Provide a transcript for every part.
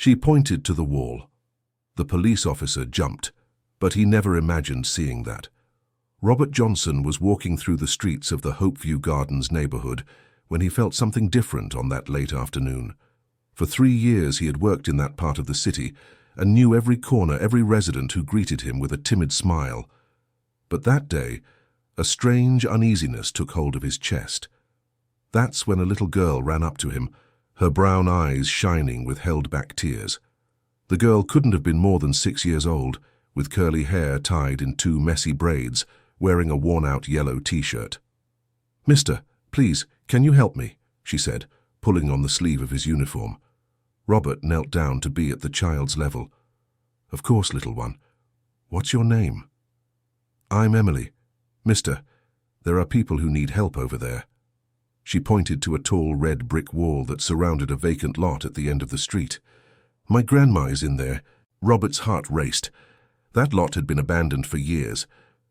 She pointed to the wall. The police officer jumped, but he never imagined seeing that. Robert Johnson was walking through the streets of the Hopeview Gardens neighborhood when he felt something different on that late afternoon. For 3 years he had worked in that part of the city and knew every corner, every resident who greeted him with a timid smile. But that day, a strange uneasiness took hold of his chest. That's when a little girl ran up to him, her brown eyes shining with held-back tears. The girl couldn't have been more than 6 years old, with curly hair tied in 2 messy braids, wearing a worn-out yellow t-shirt. "Mister, please, can you help me?" she said, pulling on the sleeve of his uniform. Robert knelt down to be at the child's level. "Of course, little one. What's your name?" "I'm Emily. Mister, there are people who need help over there." She pointed to a tall red brick wall that surrounded a vacant lot at the end of the street. "My grandma is in there." Robert's heart raced. That lot had been abandoned for years.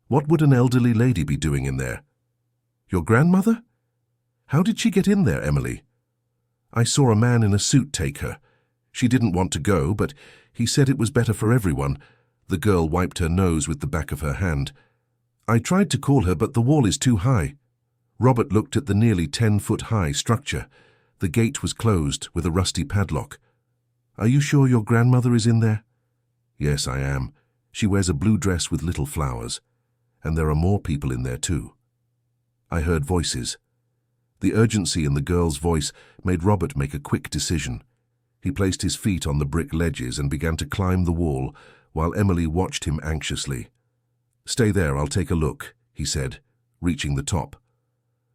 What would an elderly lady be doing in there? "Your grandmother? How did she get in there, Emily?" "I saw a man in a suit take her. She didn't want to go, but he said it was better for everyone." The girl wiped her nose with the back of her hand. "I tried to call her, but the wall is too high." Robert looked at the nearly 10-foot-high structure. The gate was closed with a rusty padlock. "Are you sure your grandmother is in there?" "Yes, I am. She wears a blue dress with little flowers. And there are more people in there too." I heard voices. The urgency in the girl's voice made Robert make a quick decision. He placed his feet on the brick ledges and began to climb the wall, while Emily watched him anxiously. "Stay there, I'll take a look," he said, reaching the top.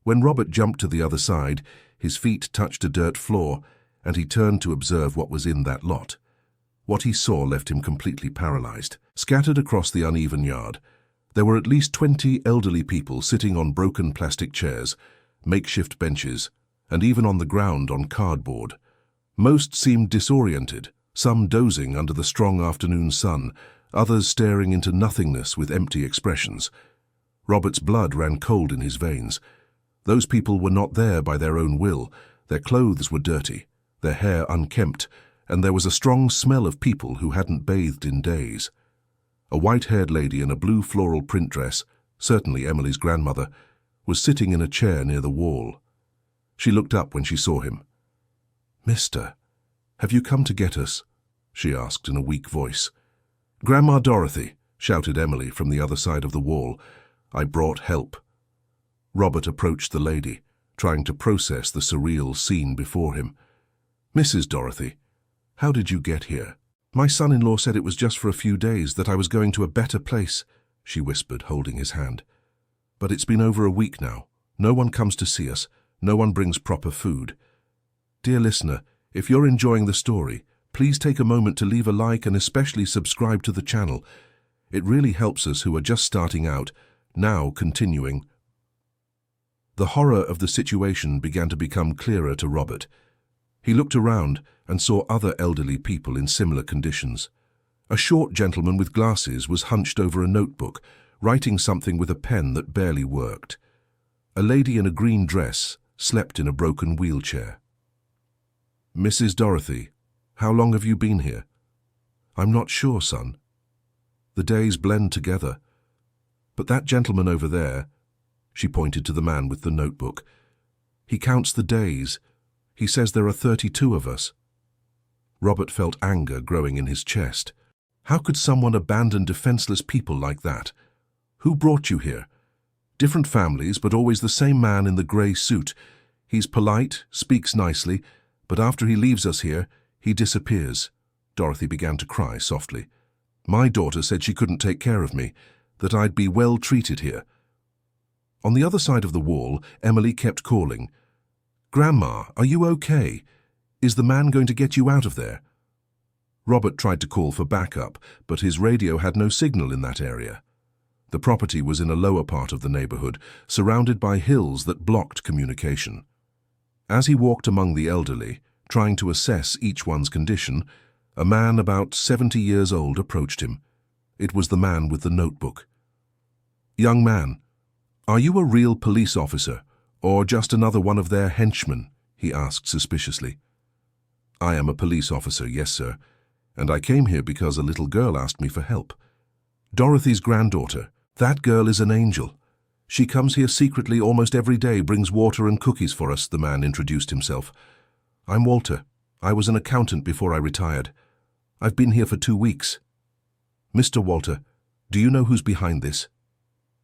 When Robert jumped to the other side, his feet touched a dirt floor, and he turned to observe what was in that lot. What he saw left him completely paralyzed. Scattered across the uneven yard, there were at least 20 elderly people sitting on broken plastic chairs, makeshift benches, and even on the ground on cardboard. Most seemed disoriented, some dozing under the strong afternoon sun, others staring into nothingness with empty expressions. Robert's blood ran cold in his veins. Those people were not there by their own will. Their clothes were dirty, their hair unkempt, and there was a strong smell of people who hadn't bathed in days. A white-haired lady in a blue floral print dress, certainly Emily's grandmother, was sitting in a chair near the wall. She looked up when she saw him. "Mister, have you come to get us?" she asked in a weak voice. "Grandma Dorothy," shouted Emily from the other side of the wall. "I brought help." Robert approached the lady, trying to process the surreal scene before him. "Mrs. Dorothy, how did you get here?" "My son-in-law said it was just for a few days, that I was going to a better place," she whispered, holding his hand. "But it's been over a week now. No one comes to see us. No one brings proper food. Dear listener, if you're enjoying the story, please take a moment to leave a like and especially subscribe to the channel. It really helps us who are just starting out. Now continuing." The horror of the situation began to become clearer to Robert. He looked around and saw other elderly people in similar conditions. A short gentleman with glasses was hunched over a notebook, writing something with a pen that barely worked. A lady in a green dress slept in a broken wheelchair. "Mrs. Dorothy, how long have you been here?" "I'm not sure, son. The days blend together. But that gentleman over there," she pointed to the man with the notebook, "he counts the days. He says there are 32 of us." Robert felt anger growing in his chest. How could someone abandon defenseless people like that? Who brought you here? Different families, but always the same man in the grey suit. He's polite, speaks nicely, but after he leaves us here, he disappears. Dorothy began to cry softly. "My daughter said she couldn't take care of me, that I'd be well treated here." On the other side of the wall, Emily kept calling. "Grandma, are you okay? Is the man going to get you out of there?" Robert tried to call for backup, but his radio had no signal in that area. The property was in a lower part of the neighborhood, surrounded by hills that blocked communication. As he walked among the elderly, trying to assess each one's condition, a man about 70 years old approached him. It was the man with the notebook. "Young man, are you a real police officer, or just another one of their henchmen?" he asked suspiciously. I am a police officer, yes, sir, and I came here because a little girl asked me for help. Dorothy's granddaughter. That girl is an angel. She comes here secretly almost every day, brings water and cookies for us," the man introduced himself. "I'm Walter. I was an accountant before I retired. I've been here for 2 weeks." "Mr. Walter, do you know who's behind this?"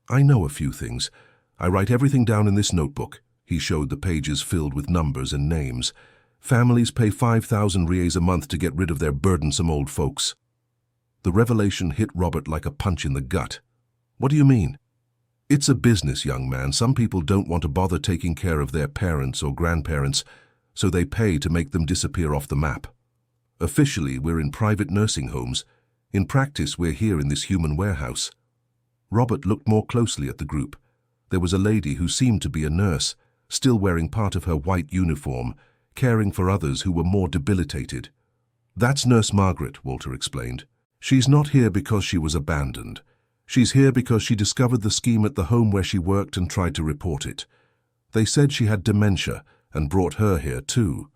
"I know a few things. I write everything down in this notebook." He showed the pages filled with numbers and names. "Families pay 5,000 reais a month to get rid of their burdensome old folks." The revelation hit Robert like a punch in the gut. "What do you mean?" "It's a business, young man. Some people don't want to bother taking care of their parents or grandparents, so they pay to make them disappear off the map. Officially, we're in private nursing homes. In practice, we're here in this human warehouse." Robert looked more closely at the group. There was a lady who seemed to be a nurse, still wearing part of her white uniform, caring for others who were more debilitated. "That's Nurse Margaret," Walter explained. "She's not here because she was abandoned. She's here because she discovered the scheme at the home where she worked and tried to report it. They said she had dementia and brought her here too."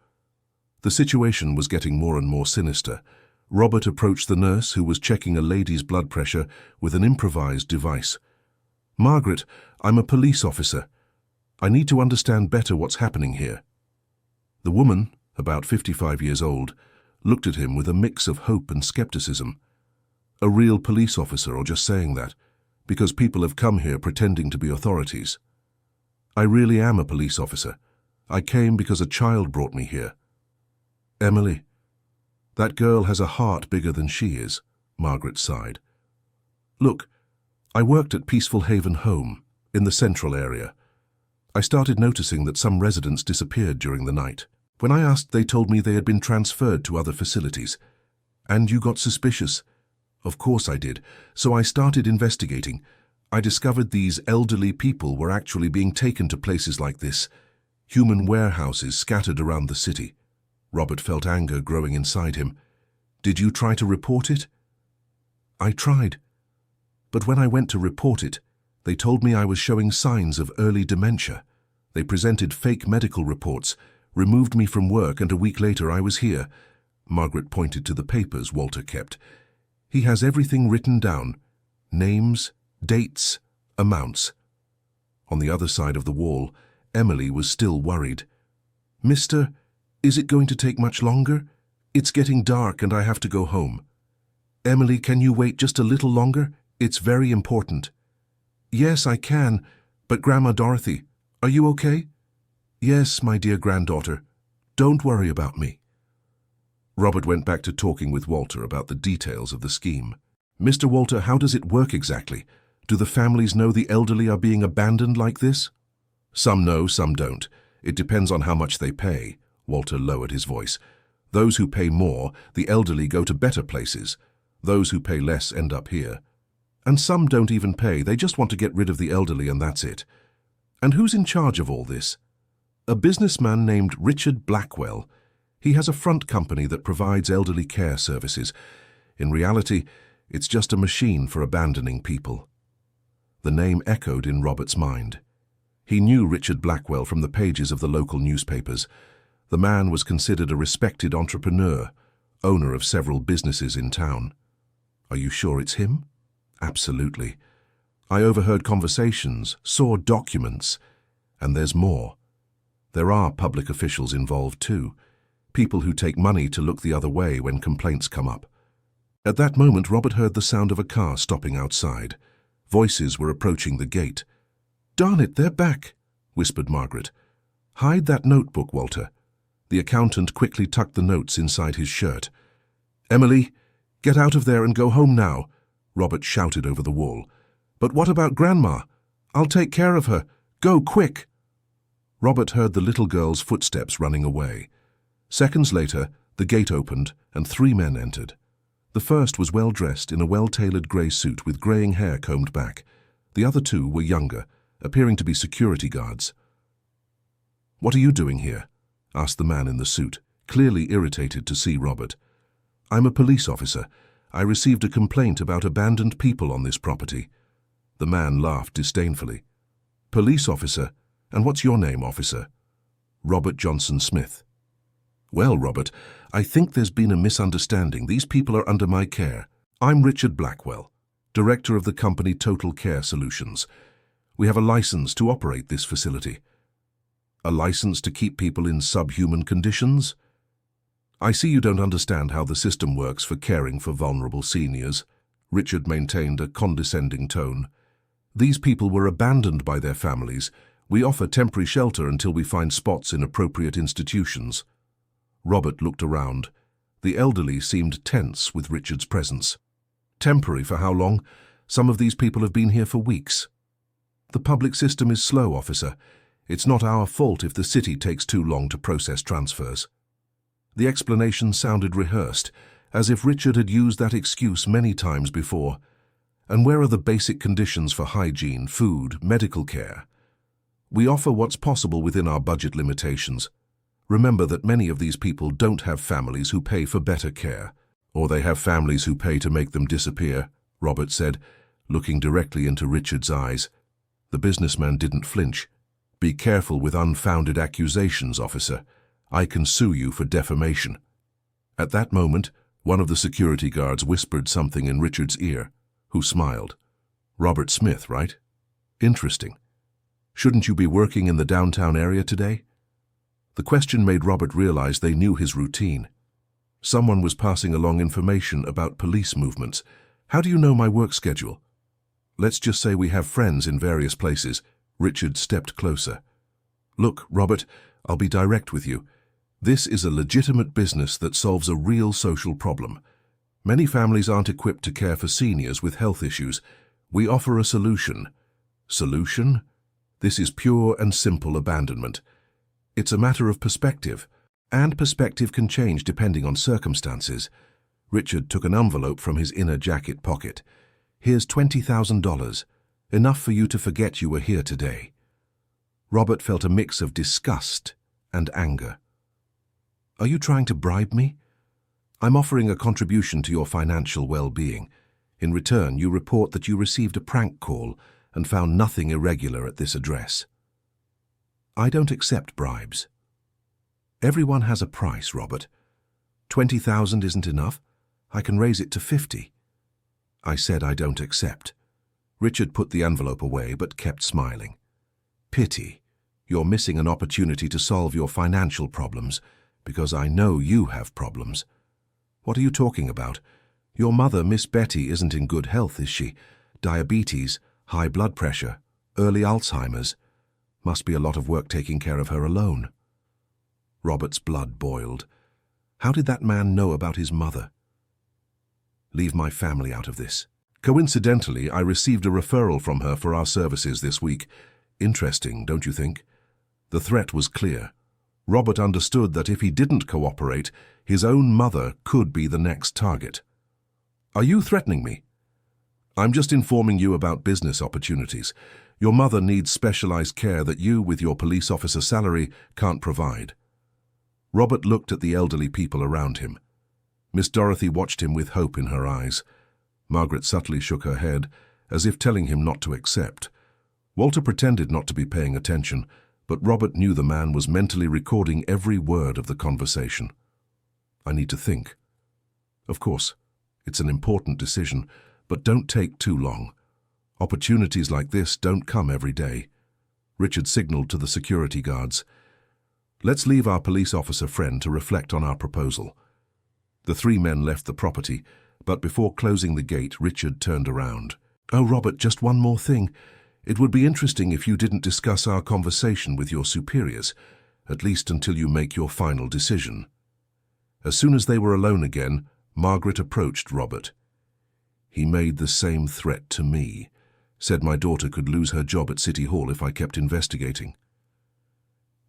The situation was getting more and more sinister. Robert approached the nurse, who was checking a lady's blood pressure with an improvised device. "Margaret, I'm a police officer. I need to understand better what's happening here." The woman, about 55 years old, looked at him with a mix of hope and skepticism. "A real police officer, or just saying that, because people have come here pretending to be authorities?" "I really am a police officer. I came because a child brought me here." "Emily, that girl has a heart bigger than she is," Margaret sighed. "Look, I worked at Peaceful Haven Home, in the central area. I started noticing that some residents disappeared during the night. When I asked, they told me they had been transferred to other facilities. And you got suspicious." "Of course I did. So I started investigating. I discovered these elderly people were actually being taken to places like this, human warehouses scattered around the city." Robert felt anger growing inside him. "Did you try to report it?" "I tried. But when I went to report it, they told me I was showing signs of early dementia. They presented fake medical reports, removed me from work, and a week later I was here." Margaret pointed to the papers Walter kept. "He has everything written down. Names, dates, amounts." On the other side of the wall, Emily was still worried. "Mister, is it going to take much longer? It's getting dark and I have to go home." "Emily, can you wait just a little longer? It's very important." "Yes, I can, but Grandma Dorothy, are you okay?" "Yes, my dear granddaughter. Don't worry about me." Robert went back to talking with Walter about the details of the scheme. "Mr. Walter, how does it work exactly? Do the families know the elderly are being abandoned like this?" "Some know, some don't. It depends on how much they pay." Walter lowered his voice. "Those who pay more, the elderly go to better places. Those who pay less end up here. And some don't even pay, they just want to get rid of the elderly and that's it." "And who's in charge of all this?" "A businessman named Richard Blackwell. He has a front company that provides elderly care services. In reality, it's just a machine for abandoning people." The name echoed in Robert's mind. He knew Richard Blackwell from the pages of the local newspapers. The man was considered a respected entrepreneur, owner of several businesses in town. "Are you sure it's him?" "Absolutely. I overheard conversations, saw documents, and there's more. There are public officials involved too, people who take money to look the other way when complaints come up." At that moment, Robert heard the sound of a car stopping outside. Voices were approaching the gate. "Darn it, they're back," whispered Margaret. "Hide that notebook, Walter." The accountant quickly tucked the notes inside his shirt. "Emily, get out of there and go home now," Robert shouted over the wall. "But what about Grandma? I'll take care of her. Go, quick!" Robert heard the little girl's footsteps running away. Seconds later, the gate opened and 3 men entered. The first was well-dressed in a well-tailored grey suit with greying hair combed back. The other 2 were younger, appearing to be security guards. "What are you doing here?" asked the man in the suit, clearly irritated to see Robert. "I'm a police officer. I received a complaint about abandoned people on this property." The man laughed disdainfully. "Police officer? And what's your name, officer?" "Robert Johnson Smith." Well, Robert, I think there's been a misunderstanding. These people are under my care. I'm Richard Blackwell, director of the company Total Care Solutions. We have a license to operate this facility. A license to keep people in subhuman conditions? I see you don't understand how the system works for caring for vulnerable seniors. Richard maintained a condescending tone. These people were abandoned by their families. We offer temporary shelter until we find spots in appropriate institutions. Robert looked around. The elderly seemed tense with Richard's presence. Temporary for how long? Some of these people have been here for weeks. The public system is slow, officer. It's not our fault if the city takes too long to process transfers. The explanation sounded rehearsed, as if Richard had used that excuse many times before. And where are the basic conditions for hygiene, food, medical care? We offer what's possible within our budget limitations. Remember that many of these people don't have families who pay for better care, or they have families who pay to make them disappear, Robert said, looking directly into Richard's eyes. The businessman didn't flinch. Be careful with unfounded accusations, officer. I can sue you for defamation. At that moment, one of the security guards whispered something in Richard's ear, who smiled. Robert Smith, right? Interesting. Shouldn't you be working in the downtown area today? The question made Robert realize they knew his routine. Someone was passing along information about police movements. How do you know my work schedule? Let's just say we have friends in various places. Richard stepped closer. Look, Robert, I'll be direct with you. This is a legitimate business that solves a real social problem. Many families aren't equipped to care for seniors with health issues. We offer a solution. Solution? This is pure and simple abandonment. It's a matter of perspective, and perspective can change depending on circumstances. Richard took an envelope from his inner jacket pocket. Here's $20,000, enough for you to forget you were here today. Robert felt a mix of disgust and anger. Are you trying to bribe me? I'm offering a contribution to your financial well-being. In return, you report that you received a prank call and found nothing irregular at this address. I don't accept bribes. Everyone has a price, Robert. 20,000 isn't enough. I can raise it to 50. I said I don't accept. Richard put the envelope away but kept smiling. Pity. You're missing an opportunity to solve your financial problems, because I know you have problems. What are you talking about? Your mother, Miss Betty, isn't in good health, is she? Diabetes, high blood pressure, early Alzheimer's. Must be a lot of work taking care of her alone. Robert's blood boiled. How did that man know about his mother? Leave my family out of this. Coincidentally, I received a referral from her for our services this week. Interesting, don't you think? The threat was clear. Robert understood that if he didn't cooperate, his own mother could be the next target. Are you threatening me? I'm just informing you about business opportunities. Your mother needs specialized care that you, with your police officer salary, can't provide. Robert looked at the elderly people around him. Miss Dorothy watched him with hope in her eyes. Margaret subtly shook her head, as if telling him not to accept. Walter pretended not to be paying attention, but Robert knew the man was mentally recording every word of the conversation. I need to think. Of course, it's an important decision, but don't take too long. Opportunities like this don't come every day. Richard signaled to the security guards. Let's leave our police officer friend to reflect on our proposal. The three men left the property, but before closing the gate, Richard turned around. Oh, Robert, just one more thing. It would be interesting if you didn't discuss our conversation with your superiors, at least until you make your final decision. As soon as they were alone again, Margaret approached Robert. He made the same threat to me. Said my daughter could lose her job at City Hall if I kept investigating.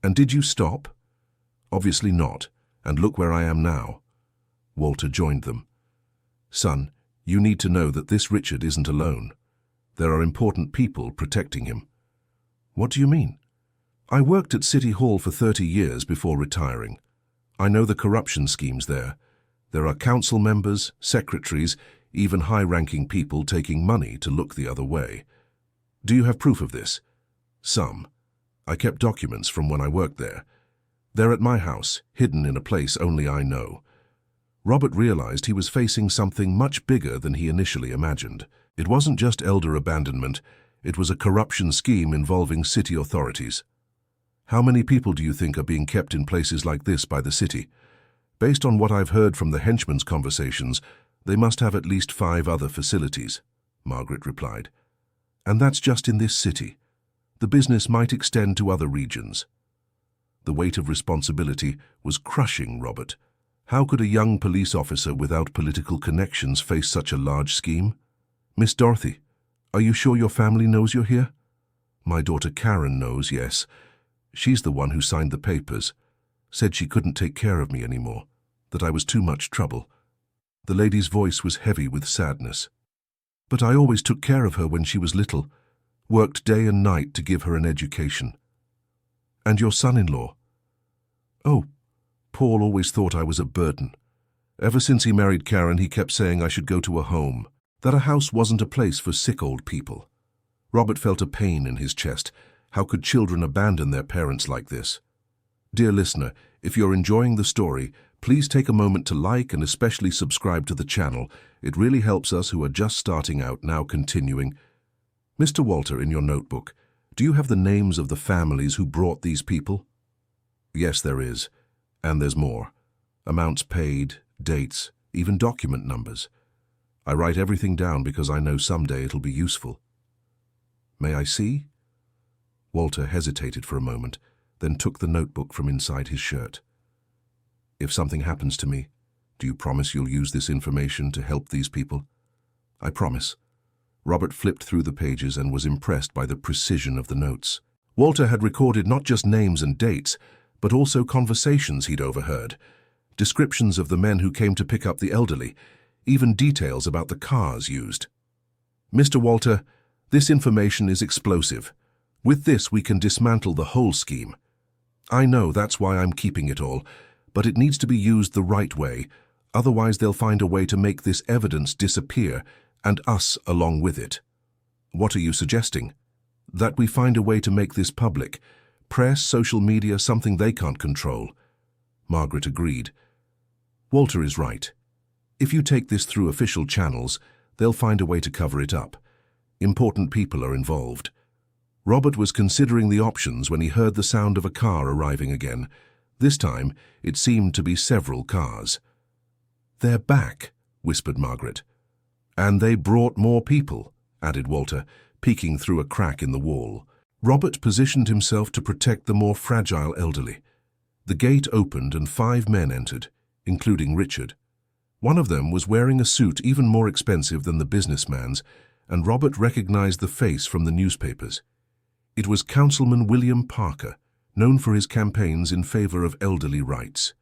And did you stop? Obviously not, and look where I am now. Walter joined them. Son, you need to know that this Richard isn't alone. There are important people protecting him. What do you mean? I worked at City Hall for 30 years before retiring. I know the corruption schemes there. There are council members, secretaries, even high-ranking people taking money to look the other way. Do you have proof of this? Some. I kept documents from when I worked there. They're at my house, hidden in a place only I know. Robert realized he was facing something much bigger than he initially imagined. It wasn't just elder abandonment, it was a corruption scheme involving city authorities. How many people do you think are being kept in places like this by the city? Based on what I've heard from the henchmen's conversations, they must have at least 5 other facilities, Margaret replied. And that's just in this city. The business might extend to other regions. The weight of responsibility was crushing Robert. How could a young police officer without political connections face such a large scheme? Miss Dorothy, are you sure your family knows you're here? My daughter Karen knows, yes. She's the one who signed the papers. Said she couldn't take care of me anymore, that I was too much trouble. The lady's voice was heavy with sadness. But I always took care of her when she was little, worked day and night to give her an education. And your son-in-law? Oh, Paul always thought I was a burden. Ever since he married Karen, he kept saying I should go to a home, that a house wasn't a place for sick old people. Robert felt a pain in his chest. How could children abandon their parents like this? Dear listener, if you're enjoying the story, please take a moment to like and especially subscribe to the channel. It really helps us who are just starting out now continuing. Mr. Walter, in your notebook, do you have the names of the families who brought these people? Yes, there is. And there's more. Amounts paid, dates, even document numbers. I write everything down because I know someday it'll be useful. May I see? Walter hesitated for a moment, then took the notebook from inside his shirt. If something happens to me, do you promise you'll use this information to help these people? I promise. Robert flipped through the pages and was impressed by the precision of the notes. Walter had recorded not just names and dates, but also conversations he'd overheard, descriptions of the men who came to pick up the elderly, even details about the cars used. Mr. Walter, this information is explosive. With this, we can dismantle the whole scheme. I know that's why I'm keeping it all, but it needs to be used the right way, otherwise they'll find a way to make this evidence disappear, and us along with it. What are you suggesting? That we find a way to make this public. Press, social media, something they can't control. Margaret agreed. Walter is right. If you take this through official channels, they'll find a way to cover it up. Important people are involved. Robert was considering the options when he heard the sound of a car arriving again. This time, it seemed to be several cars. They're back, whispered Margaret. And they brought more people, added Walter, peeking through a crack in the wall. Robert positioned himself to protect the more fragile elderly. The gate opened and 5 men entered, including Richard. One of them was wearing a suit even more expensive than the businessman's, and Robert recognized the face from the newspapers. It was Councilman William Parker, known for his campaigns in favor of elderly rights.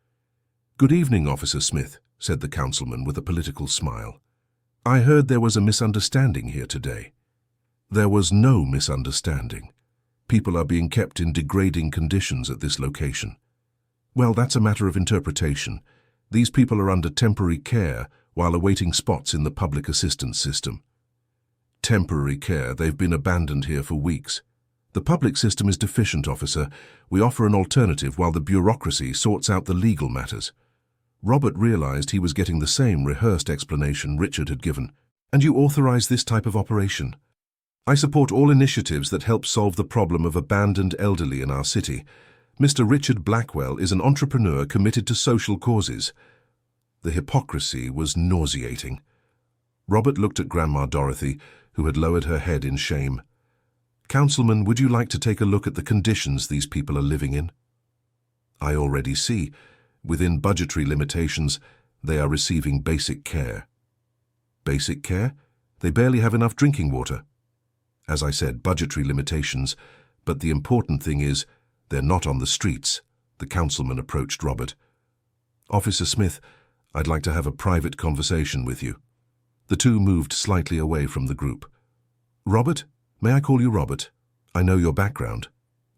Good evening, Officer Smith, said the councilman with a political smile. I heard there was a misunderstanding here today. There was no misunderstanding. People are being kept in degrading conditions at this location. Well, that's a matter of interpretation. These people are under temporary care while awaiting spots in the public assistance system. Temporary care, they've been abandoned here for weeks. The public system is deficient, officer. We offer an alternative while the bureaucracy sorts out the legal matters. Robert realized he was getting the same rehearsed explanation Richard had given. And you authorize this type of operation? I support all initiatives that help solve the problem of abandoned elderly in our city. Mr. Richard Blackwell is an entrepreneur committed to social causes. The hypocrisy was nauseating. Robert looked at Grandma Dorothy, who had lowered her head in shame. Councilman, would you like to take a look at the conditions these people are living in? I already see. Within budgetary limitations, they are receiving basic care. Basic care? They barely have enough drinking water. As I said, budgetary limitations, but the important thing is, they're not on the streets. The councilman approached Robert. Officer Smith, I'd like to have a private conversation with you. The two moved slightly away from the group. Robert? May I call you Robert? I know your background.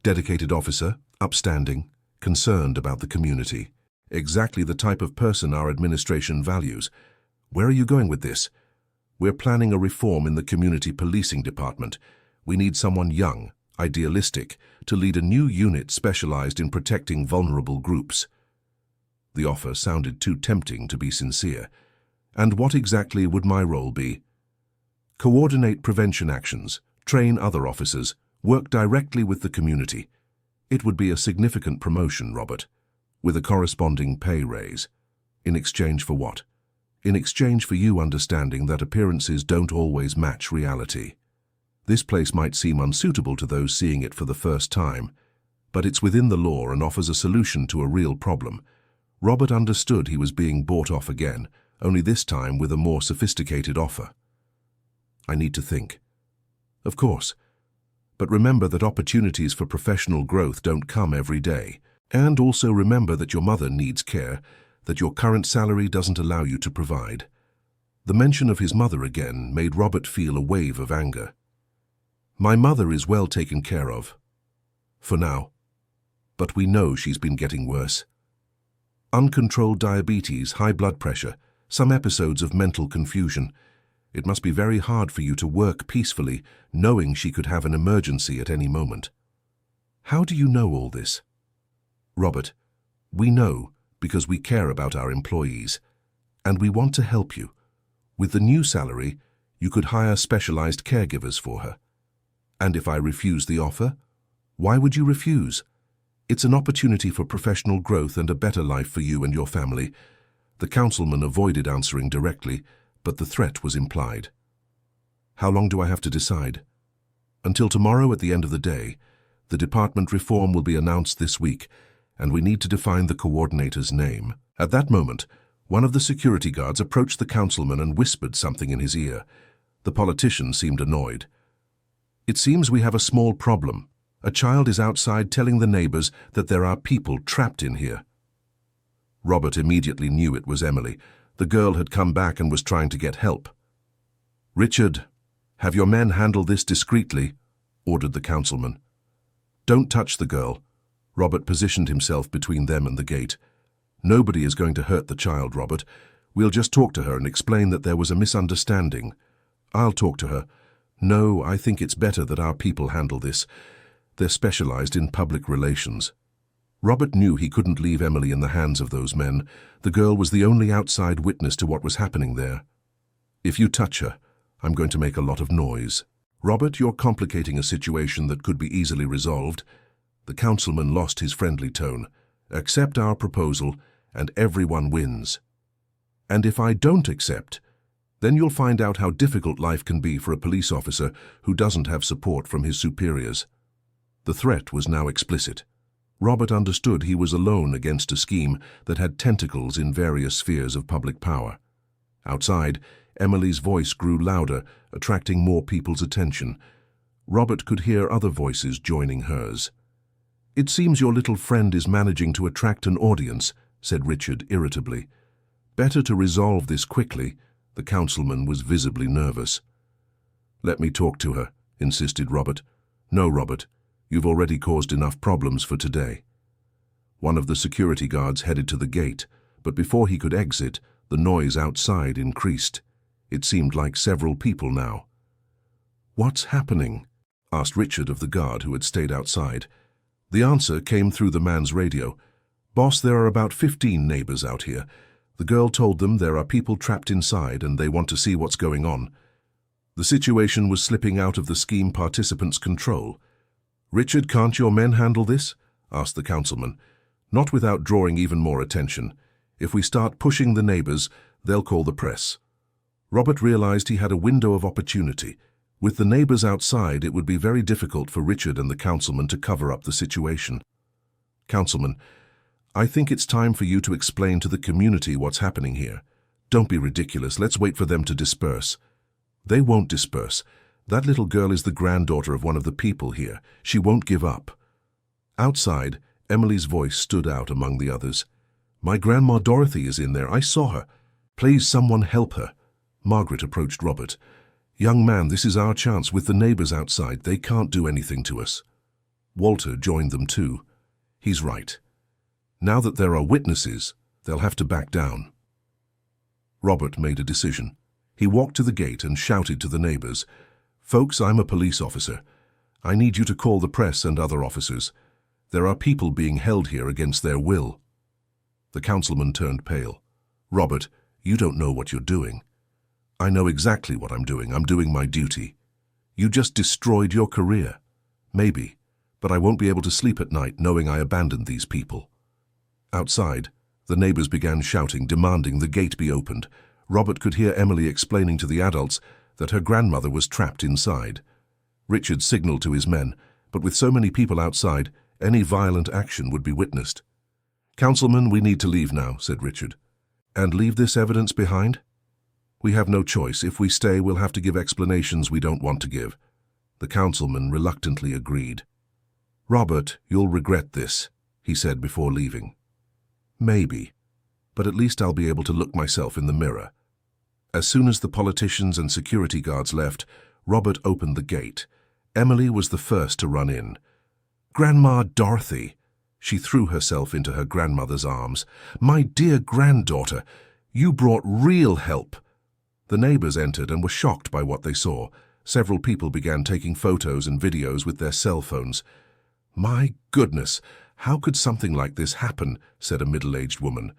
Dedicated officer, upstanding, concerned about the community. Exactly the type of person our administration values. Where are you going with this? We're planning a reform in the community policing department. We need someone young, idealistic, to lead a new unit specialized in protecting vulnerable groups. The offer sounded too tempting to be sincere. And what exactly would my role be? Coordinate prevention actions, train other officers, work directly with the community. It would be a significant promotion, Robert, with a corresponding pay raise. In exchange for what? In exchange for you understanding that appearances don't always match reality. This place might seem unsuitable to those seeing it for the first time, but it's within the law and offers a solution to a real problem. Robert understood he was being bought off again, only this time with a more sophisticated offer. I need to think. Of course. But remember that opportunities for professional growth don't come every day. And also remember that your mother needs care, that your current salary doesn't allow you to provide. The mention of his mother again made Robert feel a wave of anger. My mother is well taken care of. For now. But we know she's been getting worse. Uncontrolled diabetes, high blood pressure, some episodes of mental confusion. It must be very hard for you to work peacefully, knowing she could have an emergency at any moment. How do you know all this? Robert, we know because we care about our employees, and we want to help you. With the new salary, you could hire specialized caregivers for her. And if I refuse the offer, why would you refuse? It's an opportunity for professional growth and a better life for you and your family. The councilman avoided answering directly, but the threat was implied. How long do I have to decide? Until tomorrow at the end of the day. The department reform will be announced this week, and we need to define the coordinator's name. At that moment, one of the security guards approached the councilman and whispered something in his ear. The politician seemed annoyed. It seems we have a small problem. A child is outside telling the neighbors that there are people trapped in here. Robert immediately knew it was Emily. The girl had come back and was trying to get help. Richard, have your men handle this discreetly, ordered the councilman. Don't touch the girl. Robert positioned himself between them and the gate. Nobody is going to hurt the child, Robert. We'll just talk to her and explain that there was a misunderstanding. I'll talk to her. No, I think it's better that our people handle this. They're specialized in public relations. Robert knew he couldn't leave Emily in the hands of those men. The girl was the only outside witness to what was happening there. If you touch her, I'm going to make a lot of noise. Robert, you're complicating a situation that could be easily resolved. The councilman lost his friendly tone. Accept our proposal, and everyone wins. And if I don't accept, then you'll find out how difficult life can be for a police officer who doesn't have support from his superiors. The threat was now explicit. Robert understood he was alone against a scheme that had tentacles in various spheres of public power. Outside, Emily's voice grew louder, attracting more people's attention. Robert could hear other voices joining hers. It seems your little friend is managing to attract an audience, said Richard irritably. Better to resolve this quickly. The councilman was visibly nervous. Let me talk to her, insisted Robert. No, Robert. You've already caused enough problems for today. One of the security guards headed to the gate, but before he could exit, the noise outside increased. It seemed like several people now. What's happening? Asked Richard of the guard who had stayed outside. The answer came through the man's radio. Boss, there are about 15 neighbors out here. The girl told them there are people trapped inside and they want to see what's going on. The situation was slipping out of the scheme participants' control. Richard, can't your men handle this? Asked the councilman. Not without drawing even more attention. If we start pushing the neighbors, they'll call the press. Robert realized he had a window of opportunity. With the neighbors outside, it would be very difficult for Richard and the councilman to cover up the situation. Councilman, I think it's time for you to explain to the community what's happening here. Don't be ridiculous. Let's wait for them to disperse. They won't disperse. That little girl is the granddaughter of one of the people here. She won't give up. Outside, Emily's voice stood out among the others. My grandma Dorothy is in there. I saw her. Please, someone help her. Margaret approached Robert. Young man, this is our chance. With the neighbors outside, they can't do anything to us. Walter joined them too. He's right. Now that there are witnesses, they'll have to back down. Robert made a decision. He walked to the gate and shouted to the neighbors, Folks, I'm a police officer. I need you to call the press and other officers. There are people being held here against their will." The councilman turned pale. "Robert, you don't know what you're doing." "I know exactly what I'm doing. I'm doing my duty." "You just destroyed your career." "Maybe, but I won't be able to sleep at night knowing I abandoned these people." Outside, the neighbors began shouting, demanding the gate be opened. Robert could hear Emily explaining to the adults that her grandmother was trapped inside. Richard signaled to his men, but with so many people outside, any violent action would be witnessed. "Councilman, we need to leave now," said Richard. "And leave this evidence behind?" "We have no choice. If we stay, we'll have to give explanations we don't want to give." The councilman reluctantly agreed. "Robert, you'll regret this," he said before leaving. "Maybe, but at least I'll be able to look myself in the mirror." As soon as the politicians and security guards left, Robert opened the gate. Emily was the first to run in. "Grandma Dorothy!" She threw herself into her grandmother's arms. "My dear granddaughter, you brought real help." The neighbors entered and were shocked by what they saw. Several people began taking photos and videos with their cell phones. "My goodness, how could something like this happen?" said a middle-aged woman.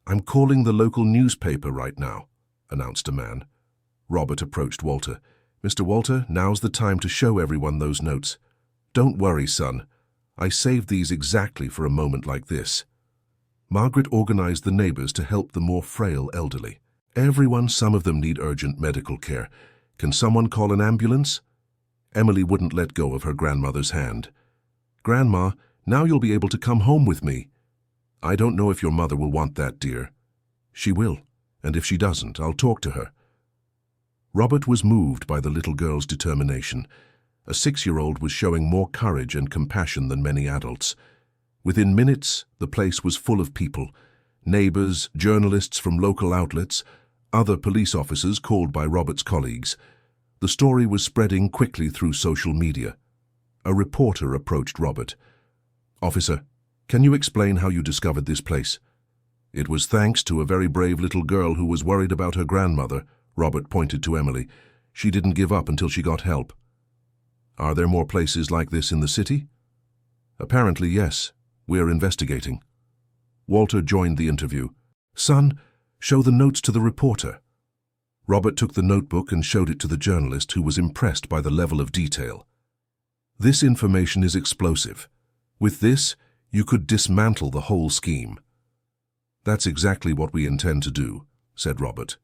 "I'm calling the local newspaper right now," announced a man. Robert approached Walter. "Mr. Walter, now's the time to show everyone those notes." "Don't worry, son. I saved these exactly for a moment like this." Margaret organized the neighbors to help the more frail elderly. "Everyone, some of them need urgent medical care. Can someone call an ambulance?" Emily wouldn't let go of her grandmother's hand. "Grandma, now you'll be able to come home with me." "I don't know if your mother will want that, dear." "She will, and if she doesn't, I'll talk to her." Robert was moved by the little girl's determination. A 6-year-old was showing more courage and compassion than many adults. Within minutes, the place was full of people. Neighbors, journalists from local outlets, other police officers called by Robert's colleagues. The story was spreading quickly through social media. A reporter approached Robert. "Officer, can you explain how you discovered this place?" "It was thanks to a very brave little girl who was worried about her grandmother." Robert pointed to Emily. "She didn't give up until she got help." "Are there more places like this in the city?" "Apparently, yes. We're investigating." Walter joined the interview. "Son, show the notes to the reporter." Robert took the notebook and showed it to the journalist, who was impressed by the level of detail. "This information is explosive. With this, you could dismantle the whole scheme." "That's exactly what we intend to do," said Robert.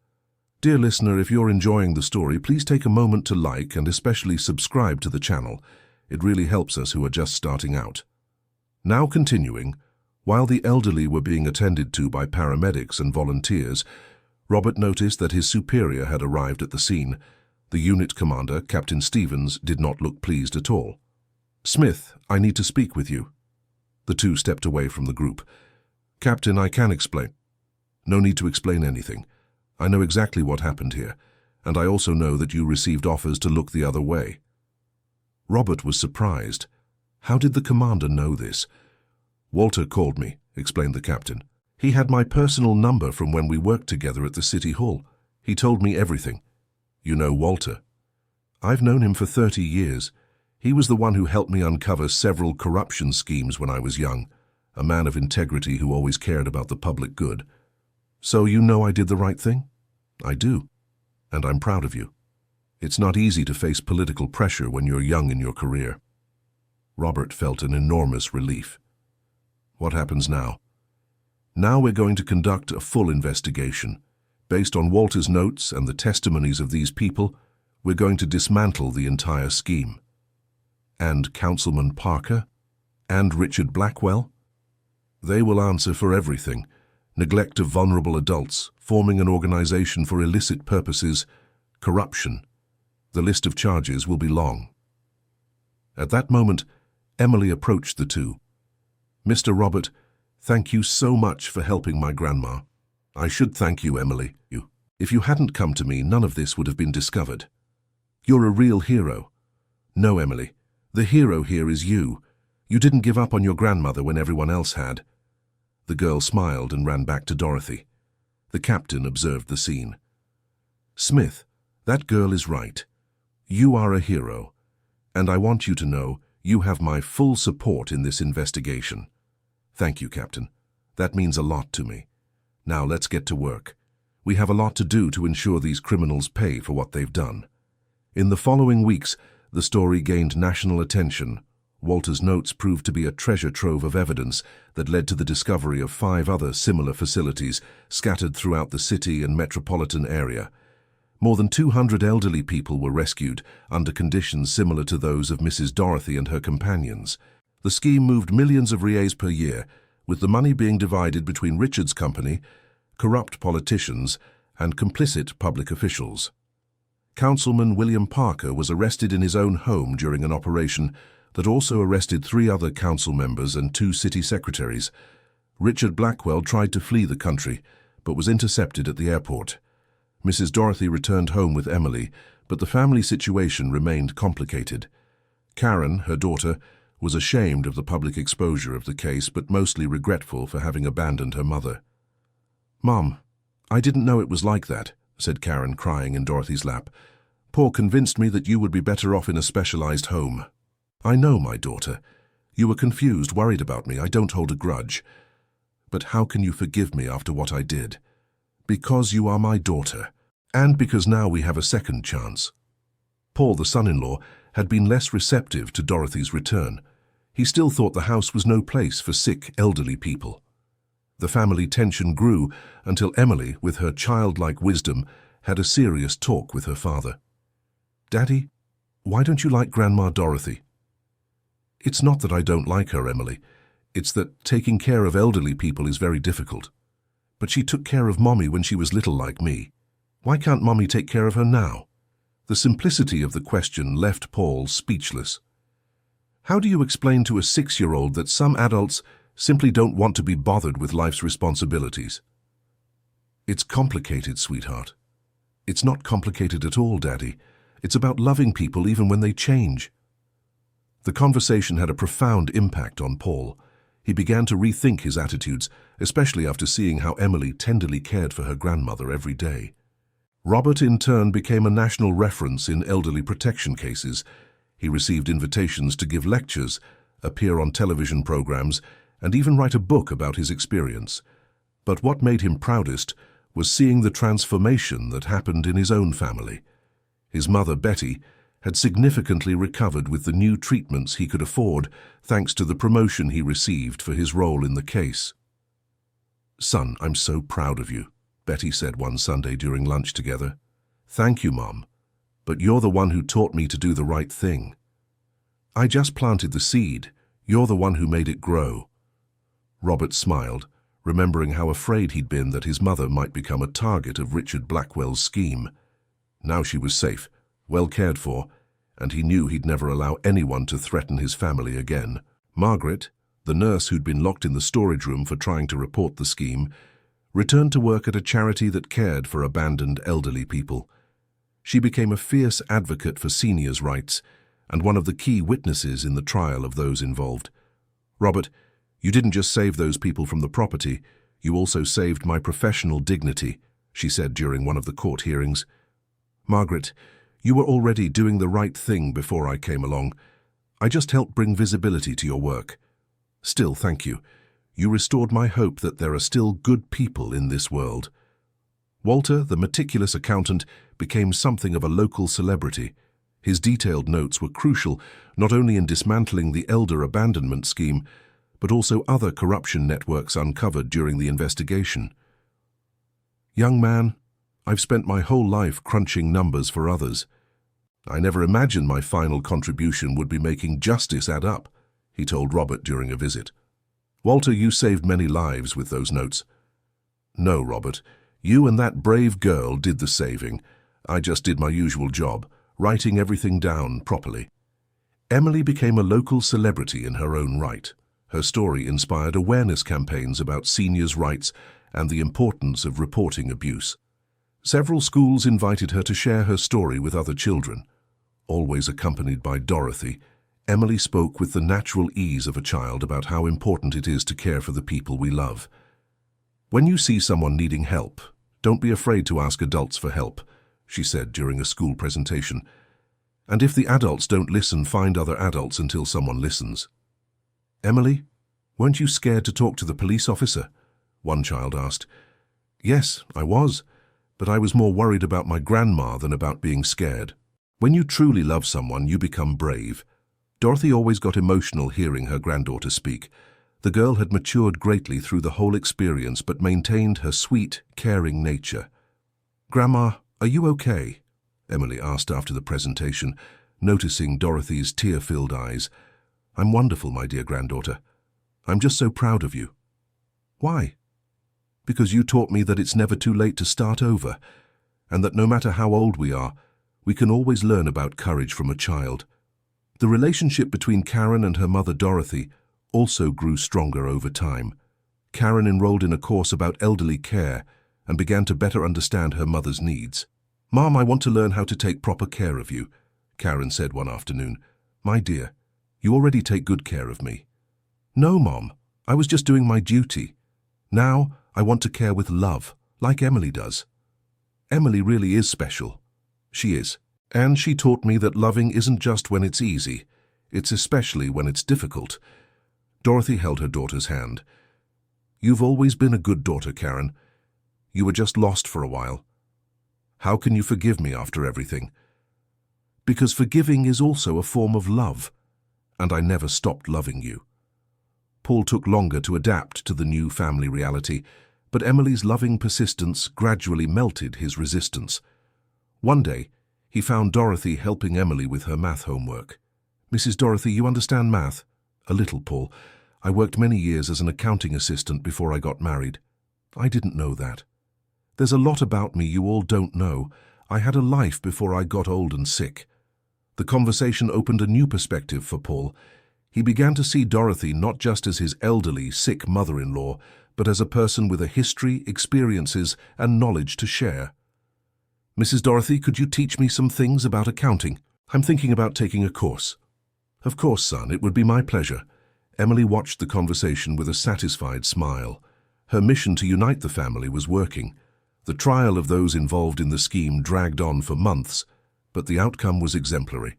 Dear listener, if you're enjoying the story, please take a moment to like and especially subscribe to the channel. It really helps us who are just starting out. Now continuing, while the elderly were being attended to by paramedics and volunteers, Robert noticed that his superior had arrived at the scene. The unit commander, Captain Stevens, did not look pleased at all. "Smith, I need to speak with you." The two stepped away from the group. "Captain, I can explain." "No need to explain anything. I know exactly what happened here, and I also know that you received offers to look the other way." Robert was surprised. How did the commander know this? "Walter called me," explained the captain. "He had my personal number from when we worked together at the City Hall. He told me everything." "You know Walter?" "I've known him for 30 years. He was the one who helped me uncover several corruption schemes when I was young, a man of integrity who always cared about the public good." "So you know I did the right thing?" "I do, and I'm proud of you. It's not easy to face political pressure when you're young in your career." Robert felt an enormous relief. "What happens now?" "Now we're going to conduct a full investigation. Based on Walter's notes and the testimonies of these people, we're going to dismantle the entire scheme." "And Councilman Parker? And Richard Blackwell?" "They will answer for everything. Neglect of vulnerable adults, forming an organization for illicit purposes, corruption. The list of charges will be long." At that moment, Emily approached the two. "Mr. Robert, thank you so much for helping my grandma." "I should thank you, Emily. If you hadn't come to me, none of this would have been discovered. You're a real hero." "No, Emily. The hero here is you. You didn't give up on your grandmother when everyone else had." The girl smiled and ran back to Dorothy. The captain observed the scene. "Smith, that girl is right. You are a hero, And I want you to know you have my full support in this investigation. Thank you, Captain. That means a lot to me. Now let's get to work. We have a lot to do to ensure these criminals pay for what they've done. In the following weeks, the story gained national attention. Walter's notes proved to be a treasure trove of evidence that led to the discovery of 5 other similar facilities scattered throughout the city and metropolitan area. More than 200 elderly people were rescued under conditions similar to those of Mrs. Dorothy and her companions. The scheme moved millions of reais per year, with the money being divided between Richard's company, corrupt politicians, and complicit public officials. Councilman William Parker was arrested in his own home during an operation that also arrested 3 other council members and 2 city secretaries. Richard Blackwell tried to flee the country, but was intercepted at the airport. Mrs. Dorothy returned home with Emily, but the family situation remained complicated. Karen, her daughter, was ashamed of the public exposure of the case, but mostly regretful for having abandoned her mother. "Mom, I didn't know it was like that," said Karen, crying in Dorothy's lap. "Paul convinced me that you would be better off in a specialized home." "I know, my daughter. You were confused, worried about me. I don't hold a grudge. But how can you forgive me after what I did? Because you are my daughter, and because now we have a second chance." Paul, the son-in-law, had been less receptive to Dorothy's return. He still thought the house was no place for sick, elderly people. The family tension grew until Emily, with her childlike wisdom, had a serious talk with her father. "Daddy, why don't you like Grandma Dorothy?" "It's not that I don't like her, Emily. It's that taking care of elderly people is very difficult. But she took care of Mommy when she was little like me. Why can't Mommy take care of her now?" The simplicity of the question left Paul speechless. How do you explain to a 6-year-old that some adults simply don't want to be bothered with life's responsibilities? "It's complicated, sweetheart." "It's not complicated at all, Daddy. It's about loving people even when they change." The conversation had a profound impact on Paul. He began to rethink his attitudes, especially after seeing how Emily tenderly cared for her grandmother every day. Robert, in turn, became a national reference in elderly protection cases. He received invitations to give lectures, appear on television programs, and even write a book about his experience. But what made him proudest was seeing the transformation that happened in his own family. His mother, Betty, had significantly recovered with the new treatments he could afford thanks to the promotion he received for his role in the case. "Son, I'm so proud of you," Betty said one Sunday during lunch together. "Thank you, Mom, but you're the one who taught me to do the right thing. I just planted the seed. You're the one who made it grow." Robert smiled, remembering how afraid he'd been that his mother might become a target of Richard Blackwell's scheme. Now she was safe, well cared for, and he knew he'd never allow anyone to threaten his family again. Margaret, the nurse who'd been locked in the storage room for trying to report the scheme, returned to work at a charity that cared for abandoned elderly people. She became a fierce advocate for seniors' rights and one of the key witnesses in the trial of those involved. "Robert, you didn't just save those people from the property, you also saved my professional dignity," she said during one of the court hearings. "Margaret, you were already doing the right thing before I came along. I just helped bring visibility to your work. Still, thank you. You restored my hope that there are still good people in this world." Walter, the meticulous accountant, became something of a local celebrity. His detailed notes were crucial not only in dismantling the elder abandonment scheme, but also other corruption networks uncovered during the investigation. "Young man, I've spent my whole life crunching numbers for others. I never imagined my final contribution would be making justice add up," he told Robert during a visit. "Walter, you saved many lives with those notes." "No, Robert, you and that brave girl did the saving. I just did my usual job, writing everything down properly." Emily became a local celebrity in her own right. Her story inspired awareness campaigns about seniors' rights and the importance of reporting abuse. Several schools invited her to share her story with other children. Always accompanied by Dorothy, Emily spoke with the natural ease of a child about how important it is to care for the people we love. "When you see someone needing help, don't be afraid to ask adults for help," she said during a school presentation. And if the adults don't listen, find other adults until someone listens. Emily, weren't you scared to talk to the police officer? One child asked. Yes, I was, but I was more worried about my grandma than about being scared. When you truly love someone, you become brave. Dorothy always got emotional hearing her granddaughter speak. The girl had matured greatly through the whole experience but maintained her sweet, caring nature. Grandma, are you okay? Emily asked after the presentation, noticing Dorothy's tear-filled eyes. I'm wonderful, my dear granddaughter. I'm just so proud of you. Why? Because you taught me that it's never too late to start over, and that no matter how old we are, we can always learn about courage from a child. The relationship between Karen and her mother Dorothy also grew stronger over time. Karen enrolled in a course about elderly care and began to better understand her mother's needs. Mom, I want to learn how to take proper care of you, Karen said one afternoon. My dear, you already take good care of me. No, Mom, I was just doing my duty. Now I want to care with love, like Emily does. Emily really is special. She is. And she taught me that loving isn't just when it's easy, it's especially when it's difficult. Dorothy held her daughter's hand. You've always been a good daughter, Karen. You were just lost for a while. How can you forgive me after everything? Because forgiving is also a form of love, and I never stopped loving you. Paul took longer to adapt to the new family reality, but Emily's loving persistence gradually melted his resistance. One day, he found Dorothy helping Emily with her math homework. Mrs. Dorothy, you understand math? A little, Paul. I worked many years as an accounting assistant before I got married. I didn't know that. There's a lot about me you all don't know. I had a life before I got old and sick. The conversation opened a new perspective for Paul. He began to see Dorothy not just as his elderly, sick mother-in-law, but as a person with a history, experiences, and knowledge to share. Mrs. Dorothy, could you teach me some things about accounting? I'm thinking about taking a course. Of course, son, it would be my pleasure. Emily watched the conversation with a satisfied smile. Her mission to unite the family was working. The trial of those involved in the scheme dragged on for months, but the outcome was exemplary.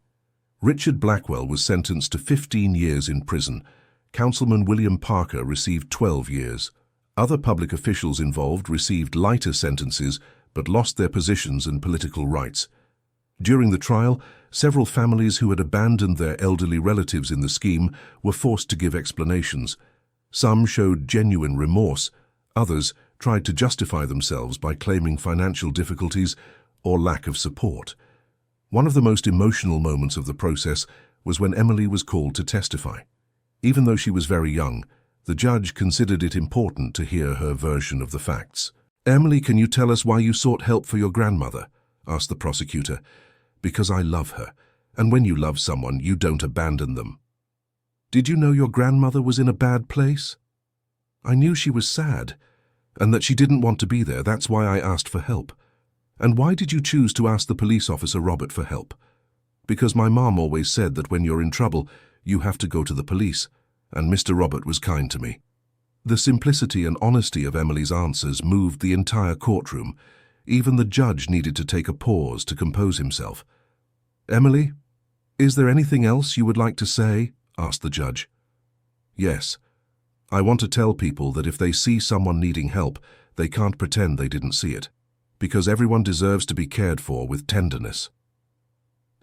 Richard Blackwell was sentenced to 15 years in prison. Councilman William Parker received 12 years. Other public officials involved received lighter sentences but lost their positions and political rights. During the trial, several families who had abandoned their elderly relatives in the scheme were forced to give explanations. Some showed genuine remorse, others tried to justify themselves by claiming financial difficulties or lack of support. One of the most emotional moments of the process was when Emily was called to testify. Even though she was very young, the judge considered it important to hear her version of the facts. Emily, can you tell us why you sought help for your grandmother? Asked the prosecutor. Because I love her, and when you love someone, you don't abandon them. Did you know your grandmother was in a bad place? I knew she was sad, and that she didn't want to be there. That's why I asked for help. And why did you choose to ask the police officer Robert for help? Because my mom always said that when you're in trouble, you have to go to the police, and Mr. Robert was kind to me. The simplicity and honesty of Emily's answers moved the entire courtroom. Even the judge needed to take a pause to compose himself. Emily, is there anything else you would like to say? Asked the judge. Yes. I want to tell people that if they see someone needing help, they can't pretend they didn't see it, because everyone deserves to be cared for with tenderness.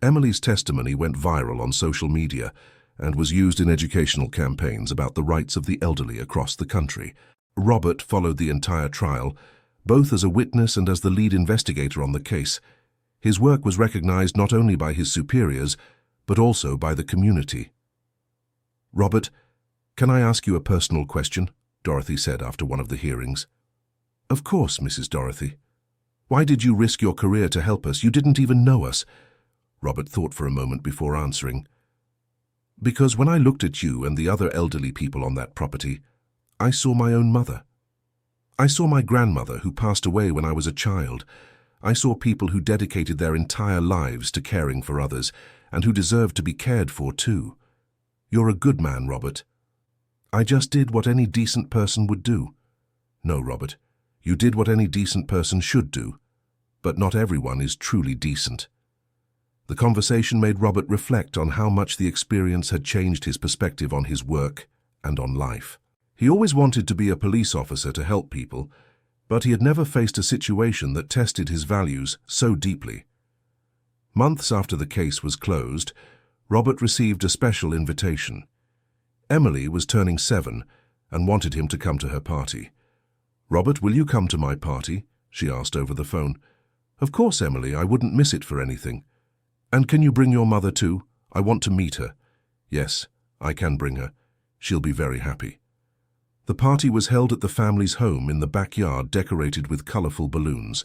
Emily's testimony went viral on social media and was used in educational campaigns about the rights of the elderly across the country. Robert followed the entire trial, both as a witness and as the lead investigator on the case. His work was recognized not only by his superiors, but also by the community. Robert, can I ask you a personal question? Dorothy said after one of the hearings. Of course, Mrs. Dorothy. Why did you risk your career to help us? You didn't even know us. Robert thought for a moment before answering. Because when I looked at you and the other elderly people on that property, I saw my own mother. I saw my grandmother who passed away when I was a child. I saw people who dedicated their entire lives to caring for others and who deserved to be cared for too. You're a good man, Robert. I just did what any decent person would do. No, Robert, you did what any decent person should do, but not everyone is truly decent. The conversation made Robert reflect on how much the experience had changed his perspective on his work and on life. He always wanted to be a police officer to help people, but he had never faced a situation that tested his values so deeply. Months after the case was closed, Robert received a special invitation. Emily was turning 7 and wanted him to come to her party. "Robert, will you come to my party?" she asked over the phone. "Of course, Emily, I wouldn't miss it for anything." "And can you bring your mother too? I want to meet her." "Yes, I can bring her. She'll be very happy." The party was held at the family's home in the backyard, decorated with colourful balloons.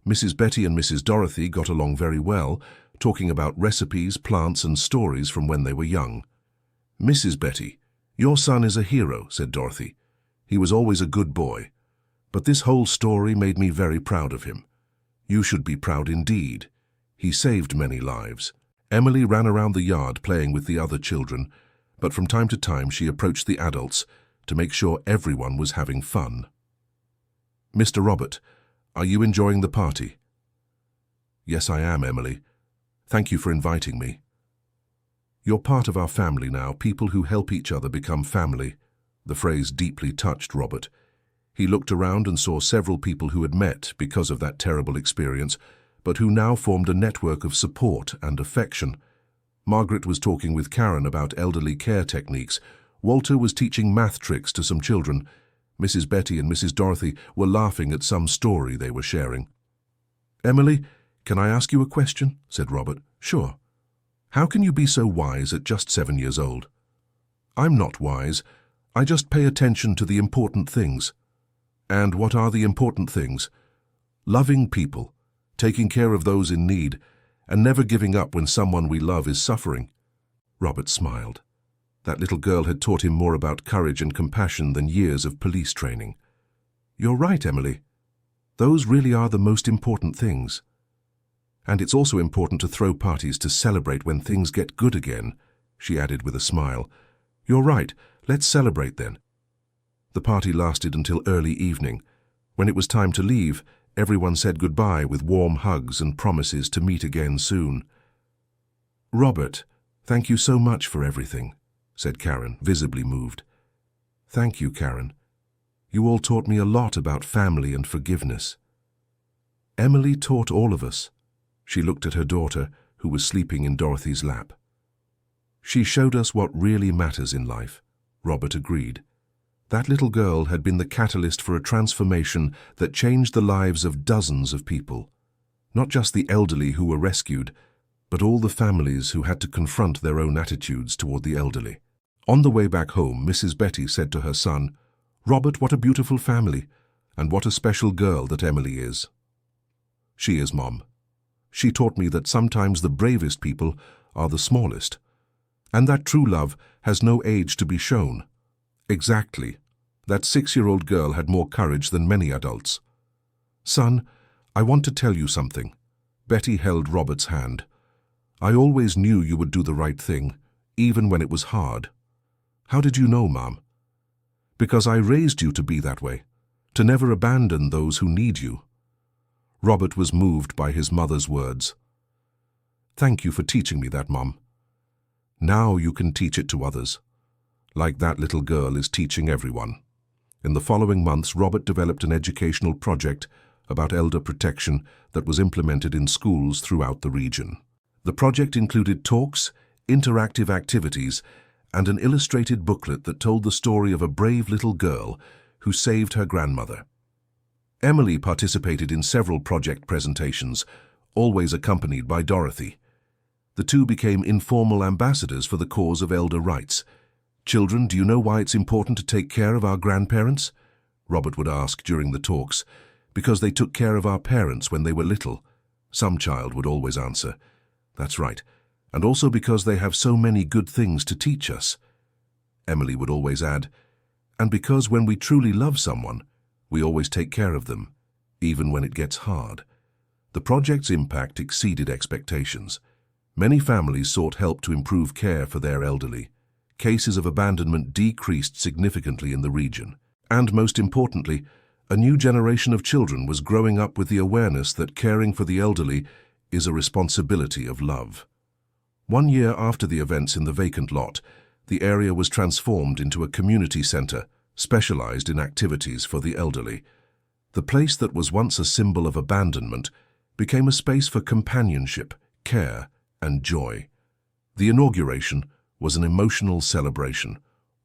Mrs. Betty and Mrs. Dorothy got along very well, talking about recipes, plants and stories from when they were young. "Mrs. Betty, your son is a hero," said Dorothy. "He was always a good boy. But this whole story made me very proud of him. You should be proud indeed. He saved many lives." Emily ran around the yard playing with the other children, but from time to time she approached the adults to make sure everyone was having fun. "Mr. Robert, are you enjoying the party?" "Yes, I am, Emily. Thank you for inviting me." "You're part of our family now. People who help each other become family." The phrase deeply touched Robert. He looked around and saw several people who had met because of that terrible experience, but who now formed a network of support and affection. Margaret was talking with Karen about elderly care techniques. Walter was teaching math tricks to some children. Mrs. Betty and Mrs. Dorothy were laughing at some story they were sharing. "Emily, can I ask you a question?" said Robert. "Sure." "How can you be so wise at just 7 years old?" "I'm not wise. I just pay attention to the important things." "And what are the important things?" "Loving people, taking care of those in need, and never giving up when someone we love is suffering." Robert smiled. That little girl had taught him more about courage and compassion than years of police training. "You're right, Emily. Those really are the most important things. And it's also important to throw parties to celebrate when things get good again," she added with a smile. "You're right. Let's celebrate then." The party lasted until early evening. When it was time to leave, everyone said goodbye with warm hugs and promises to meet again soon. "Robert, thank you so much for everything," said Karen, visibly moved. "Thank you, Karen. You all taught me a lot about family and forgiveness." "Emily taught all of us." She looked at her daughter, who was sleeping in Dorothy's lap. "She showed us what really matters in life," Robert agreed. That little girl had been the catalyst for a transformation that changed the lives of dozens of people. Not just the elderly who were rescued, but all the families who had to confront their own attitudes toward the elderly. On the way back home, Mrs. Betty said to her son, "Robert, what a beautiful family, and what a special girl that Emily is." "She is, Mom. She taught me that sometimes the bravest people are the smallest, and that true love has no age to be shown." Exactly. That 6-year-old girl had more courage than many adults. "Son, I want to tell you something." Betty held Robert's hand. "I always knew you would do the right thing, even when it was hard." "How did you know, Mom?" "Because I raised you to be that way, to never abandon those who need you." Robert was moved by his mother's words. "Thank you for teaching me that, Mom. Now you can teach it to others, like that little girl is teaching everyone." In the following months, Robert developed an educational project about elder protection that was implemented in schools throughout the region. The project included talks, interactive activities, and an illustrated booklet that told the story of a brave little girl who saved her grandmother. Emily participated in several project presentations, always accompanied by Dorothy. The two became informal ambassadors for the cause of elder rights. "Children, do you know why it's important to take care of our grandparents?" Robert would ask during the talks. "Because they took care of our parents when they were little." Some child would always answer, "That's right. And also because they have so many good things to teach us." Emily would always add, "And because when we truly love someone, we always take care of them, even when it gets hard." The project's impact exceeded expectations. Many families sought help to improve care for their elderly. Cases of abandonment decreased significantly in the region. And most importantly, a new generation of children was growing up with the awareness that caring for the elderly is a responsibility of love. 1 year after the events in the vacant lot, the area was transformed into a community center specialized in activities for the elderly. The place that was once a symbol of abandonment became a space for companionship, care, and joy. The inauguration was an emotional celebration.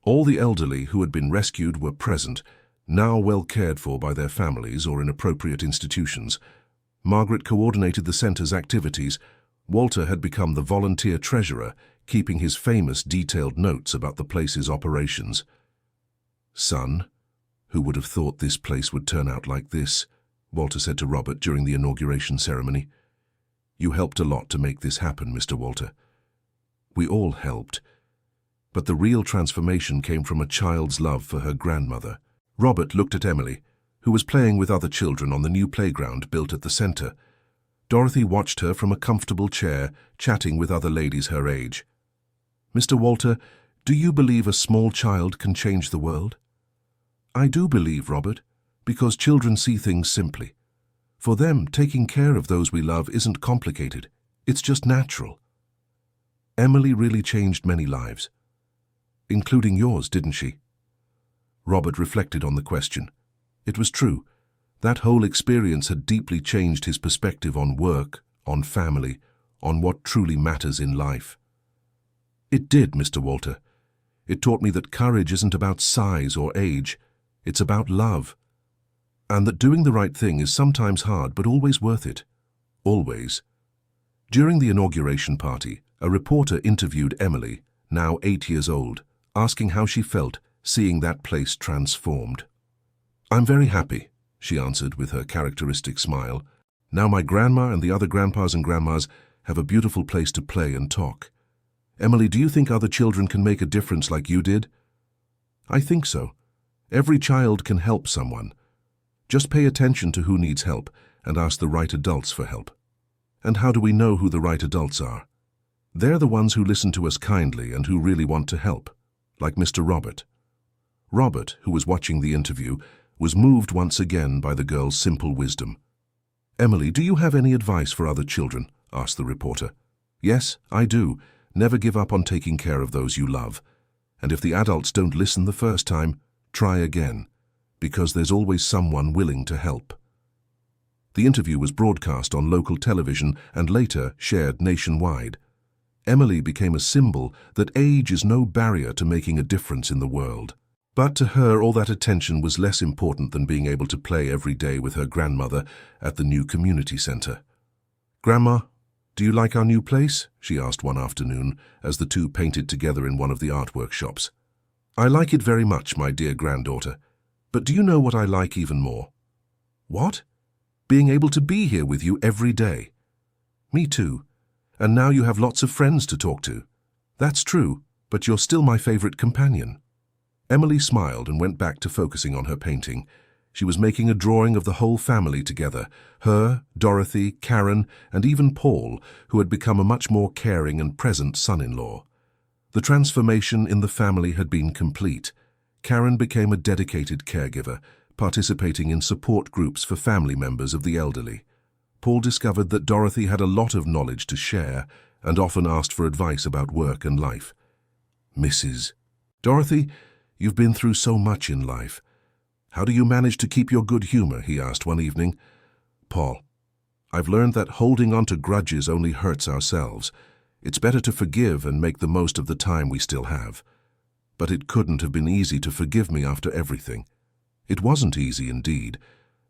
All the elderly who had been rescued were present, now well cared for by their families or in appropriate institutions. Margaret coordinated the center's activities. Walter had become the volunteer treasurer, keeping his famous detailed notes about the place's operations. "Son, who would have thought this place would turn out like this?" Walter said to Robert during the inauguration ceremony. "You helped a lot to make this happen, Mr. Walter." "We all helped. But the real transformation came from a child's love for her grandmother." Robert looked at Emily, who was playing with other children on the new playground built at the center. Dorothy watched her from a comfortable chair, chatting with other ladies her age. "Mr. Walter, do you believe a small child can change the world?" "I do believe, Robert, because children see things simply. For them, taking care of those we love isn't complicated. It's just natural." Emily really changed many lives, including yours, didn't she? Robert reflected on the question. It was true. That whole experience had deeply changed his perspective on work, on family, on what truly matters in life. "It did, Mr. Walter. It taught me that courage isn't about size or age. It's about love. And that doing the right thing is sometimes hard, but always worth it. Always." During the inauguration party, a reporter interviewed Emily, now 8 years old, asking how she felt seeing that place transformed. "I'm very happy," she answered with her characteristic smile. "Now my grandma and the other grandpas and grandmas have a beautiful place to play and talk." "Emily, do you think other children can make a difference like you did?" "I think so. Every child can help someone. Just pay attention to who needs help and ask the right adults for help." "And how do we know who the right adults are?" "They're the ones who listen to us kindly and who really want to help, like Mr. Robert." Robert, who was watching the interview, was moved once again by the girl's simple wisdom. "Emily, do you have any advice for other children?" asked the reporter. "Yes, I do. Never give up on taking care of those you love. And if the adults don't listen the first time, try again, because there's always someone willing to help." The interview was broadcast on local television and later shared nationwide. Emily became a symbol that age is no barrier to making a difference in the world. But to her, all that attention was less important than being able to play every day with her grandmother at the new community center. "Grandma, do you like our new place?" she asked one afternoon as the two painted together in one of the artwork shops. "I like it very much, my dear granddaughter. But do you know what I like even more?" "What?" "Being able to be here with you every day." "Me too. And now you have lots of friends to talk to." "That's true, but you're still my favorite companion." Emily smiled and went back to focusing on her painting. She was making a drawing of the whole family together, her, Dorothy, Karen, and even Paul, who had become a much more caring and present son-in-law. The transformation in the family had been complete. Karen became a dedicated caregiver, participating in support groups for family members of the elderly. Paul discovered that Dorothy had a lot of knowledge to share and often asked for advice about work and life. "Mrs. Dorothy, you've been through so much in life. How do you manage to keep your good humor?" he asked one evening. "Paul, I've learned that holding on to grudges only hurts ourselves. It's better to forgive and make the most of the time we still have. But it couldn't have been easy to forgive me after everything. It wasn't easy indeed,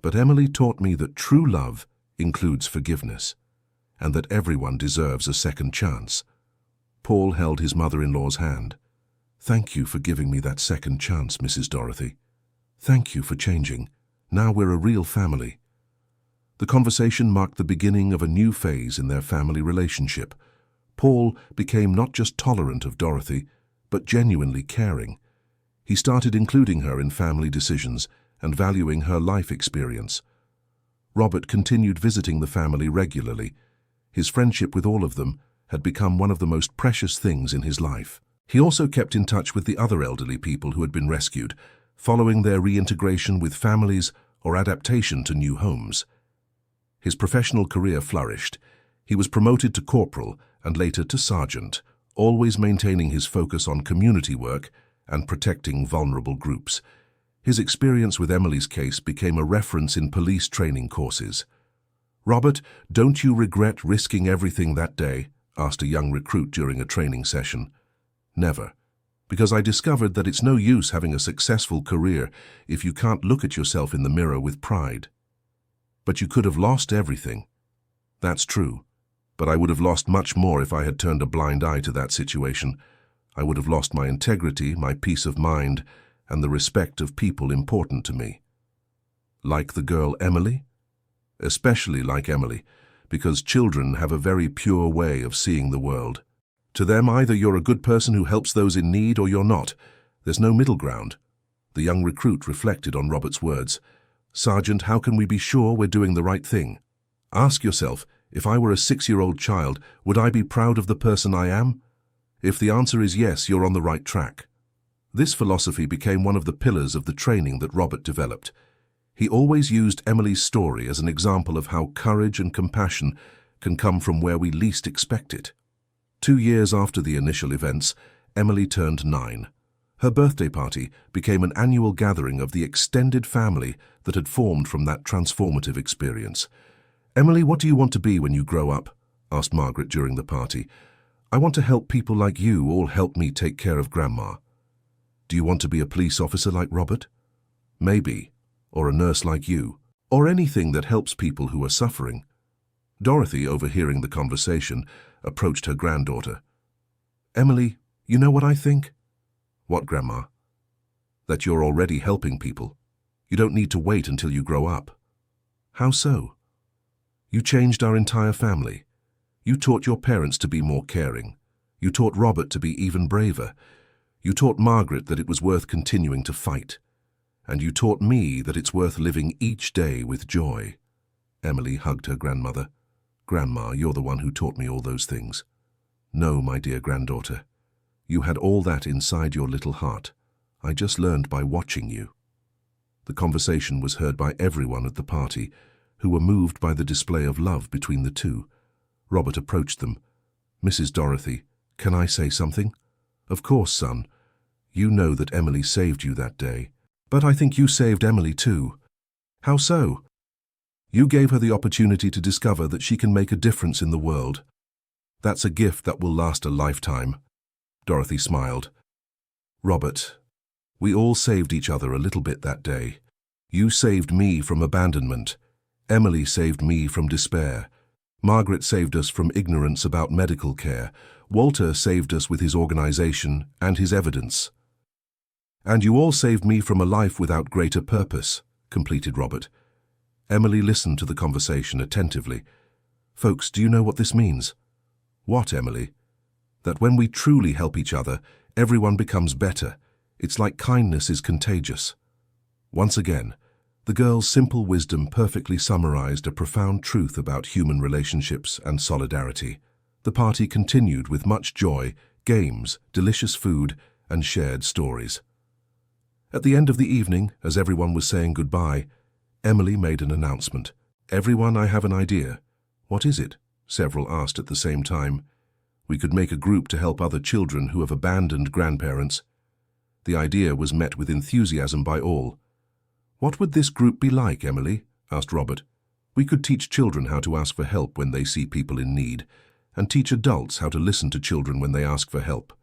but Emily taught me that true love includes forgiveness, and that everyone deserves a second chance." Paul held his mother-in-law's hand. "Thank you for giving me that second chance, Mrs. Dorothy. Thank you for changing. Now we're a real family." The conversation marked the beginning of a new phase in their family relationship. Paul became not just tolerant of Dorothy, but genuinely caring. He started including her in family decisions and valuing her life experience. Robert continued visiting the family regularly. His friendship with all of them had become one of the most precious things in his life. He also kept in touch with the other elderly people who had been rescued, following their reintegration with families or adaptation to new homes. His professional career flourished. He was promoted to corporal and later to sergeant, always maintaining his focus on community work and protecting vulnerable groups. His experience with Emily's case became a reference in police training courses. "Robert, don't you regret risking everything that day?" asked a young recruit during a training session. "Never, because I discovered that it's no use having a successful career if you can't look at yourself in the mirror with pride." "But you could have lost everything." "That's true, but I would have lost much more if I had turned a blind eye to that situation. I would have lost my integrity, my peace of mind, and the respect of people important to me." "Like the girl Emily?" "Especially like Emily, because children have a very pure way of seeing the world. To them, either you're a good person who helps those in need or you're not. There's no middle ground." The young recruit reflected on Robert's words. "Sergeant, how can we be sure we're doing the right thing? Ask yourself, if I were a 6-year-old child, would I be proud of the person I am? If the answer is yes, you're on the right track." This philosophy became one of the pillars of the training that Robert developed. He always used Emily's story as an example of how courage and compassion can come from where we least expect it. 2 years after the initial events, Emily turned 9. Her birthday party became an annual gathering of the extended family that had formed from that transformative experience. "Emily, what do you want to be when you grow up?" asked Margaret during the party. "I want to help people like you all help me take care of Grandma." "Do you want to be a police officer like Robert?" "Maybe, or a nurse like you, or anything that helps people who are suffering." Dorothy, overhearing the conversation, approached her granddaughter. "Emily, you know what I think?" "What, Grandma?" "That you're already helping people. You don't need to wait until you grow up." "How so?" "You changed our entire family. You taught your parents to be more caring. You taught Robert to be even braver. You taught Margaret that it was worth continuing to fight. And you taught me that it's worth living each day with joy." Emily hugged her grandmother. "Grandma, you're the one who taught me all those things." "No, my dear granddaughter. You had all that inside your little heart. I just learned by watching you." The conversation was heard by everyone at the party, who were moved by the display of love between the two. Robert approached them. "Mrs. Dorothy, can I say something?" "Of course, son. You know that Emily saved you that day. But I think you saved Emily too." "How so?" "You gave her the opportunity to discover that she can make a difference in the world. That's a gift that will last a lifetime." Dorothy smiled. "Robert, we all saved each other a little bit that day. You saved me from abandonment. Emily saved me from despair. Margaret saved us from ignorance about medical care. Walter saved us with his organization and his evidence. And you all saved me from a life without greater purpose," completed Robert. Emily listened to the conversation attentively. "Folks, do you know what this means?" "What, Emily?" "That when we truly help each other, everyone becomes better. It's like kindness is contagious." Once again, the girl's simple wisdom perfectly summarized a profound truth about human relationships and solidarity. The party continued with much joy, games, delicious food, and shared stories. At the end of the evening, as everyone was saying goodbye, Emily made an announcement. "Everyone, I have an idea." "What is it?" several asked at the same time. "We could make a group to help other children who have abandoned grandparents." The idea was met with enthusiasm by all. "What would this group be like, Emily?" asked Robert. "We could teach children how to ask for help when they see people in need, and teach adults how to listen to children when they ask for help."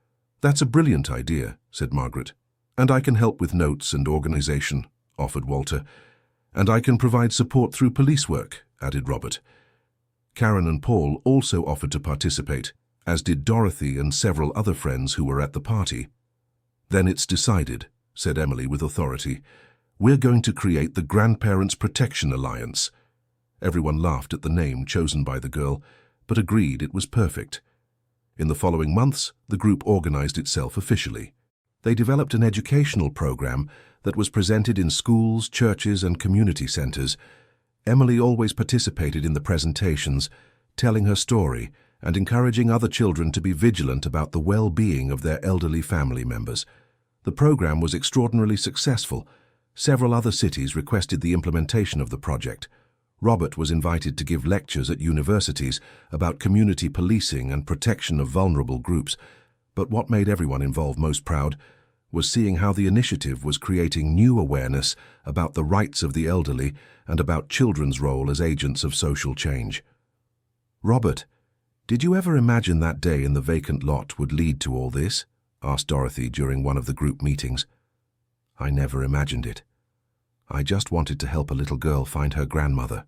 "That's a brilliant idea," said Margaret. "And I can help with notes and organization," offered Walter. "And I can provide support through police work," added Robert. Karen and Paul also offered to participate, as did Dorothy and several other friends who were at the party. "Then it's decided," said Emily with authority. "We're going to create the Grandparents Protection Alliance." Everyone laughed at the name chosen by the girl, but agreed it was perfect. In the following months, the group organized itself officially. They developed an educational program that was presented in schools, churches, and community centers. Emily always participated in the presentations, telling her story and encouraging other children to be vigilant about the well-being of their elderly family members. The program was extraordinarily successful. Several other cities requested the implementation of the project. Robert was invited to give lectures at universities about community policing and protection of vulnerable groups, but what made everyone involved most proud was seeing how the initiative was creating new awareness about the rights of the elderly and about children's role as agents of social change. "Robert, did you ever imagine that day in the vacant lot would lead to all this?" asked Dorothy during one of the group meetings. "I never imagined it. I just wanted to help a little girl find her grandmother.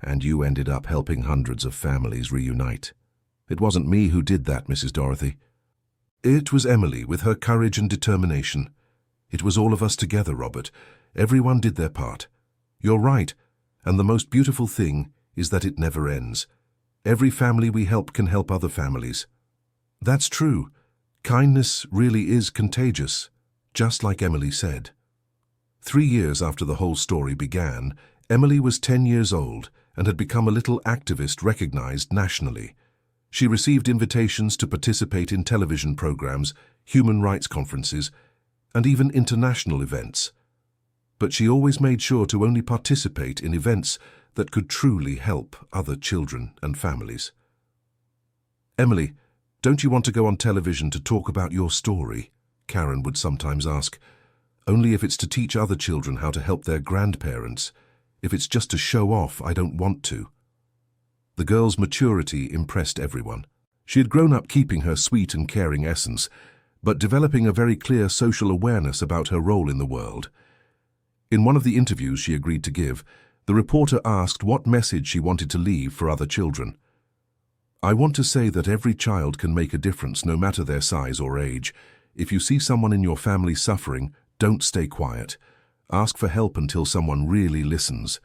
And you ended up helping hundreds of families reunite. It wasn't me who did that, Mrs. Dorothy. It was Emily with her courage and determination. It was all of us together, Robert. Everyone did their part. You're right, and the most beautiful thing is that it never ends. Every family we help can help other families. That's true. Kindness really is contagious, just like Emily said." 3 years after the whole story began, Emily was 10 years old and had become a little activist recognized nationally. She received invitations to participate in television programs, human rights conferences, and even international events. But she always made sure to only participate in events that could truly help other children and families. "Emily, don't you want to go on television to talk about your story?" Karen would sometimes ask. "Only if it's to teach other children how to help their grandparents. If it's just to show off, I don't want to." The girl's maturity impressed everyone. She had grown up keeping her sweet and caring essence, but developing a very clear social awareness about her role in the world. In one of the interviews she agreed to give, the reporter asked what message she wanted to leave for other children. "I want to say that every child can make a difference no matter their size or age. If you see someone in your family suffering, don't stay quiet. Ask for help until someone really listens.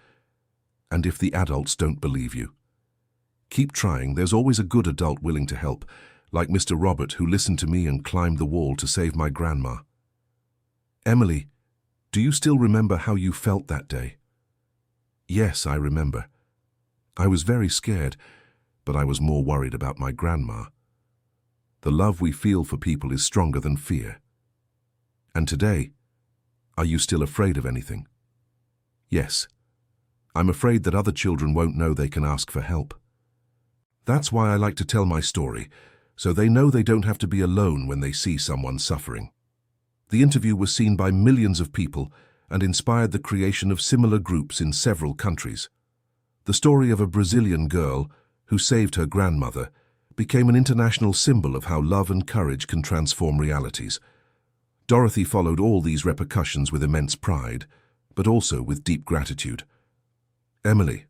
And if the adults don't believe you, keep trying. There's always a good adult willing to help, like Mr. Robert, who listened to me and climbed the wall to save my grandma." "Emily, do you still remember how you felt that day?" "Yes, I remember. I was very scared, but I was more worried about my grandma. The love we feel for people is stronger than fear." "And today, are you still afraid of anything?" "Yes. I'm afraid that other children won't know they can ask for help. That's why I like to tell my story, so they know they don't have to be alone when they see someone suffering." The interview was seen by millions of people and inspired the creation of similar groups in several countries. The story of a Brazilian girl who saved her grandmother became an international symbol of how love and courage can transform realities. Dorothy followed all these repercussions with immense pride, but also with deep gratitude. "Emily,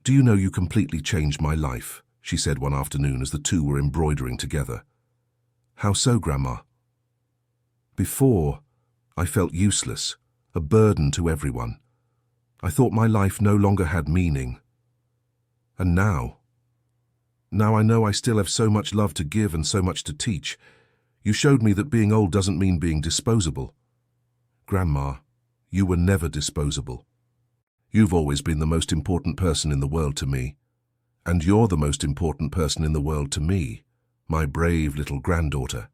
do you know you completely changed my life?" she said one afternoon as the two were embroidering together. "How so, Grandma?" "Before, I felt useless, a burden to everyone. I thought my life no longer had meaning. And now I know I still have so much love to give and so much to teach. You showed me that being old doesn't mean being disposable. Grandma, you were never disposable. You've always been the most important person in the world to me. And you're the most important person in the world to me, my brave little granddaughter."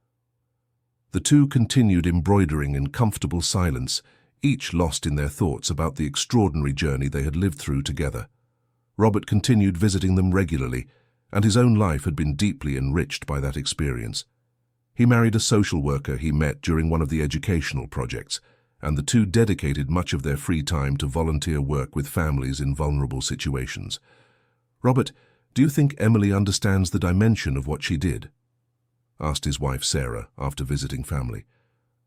The two continued embroidering in comfortable silence, each lost in their thoughts about the extraordinary journey they had lived through together. Robert continued visiting them regularly, and his own life had been deeply enriched by that experience. He married a social worker he met during one of the educational projects, and the two dedicated much of their free time to volunteer work with families in vulnerable situations. "Robert, do you think Emily understands the dimension of what she did?" asked his wife Sarah after visiting family.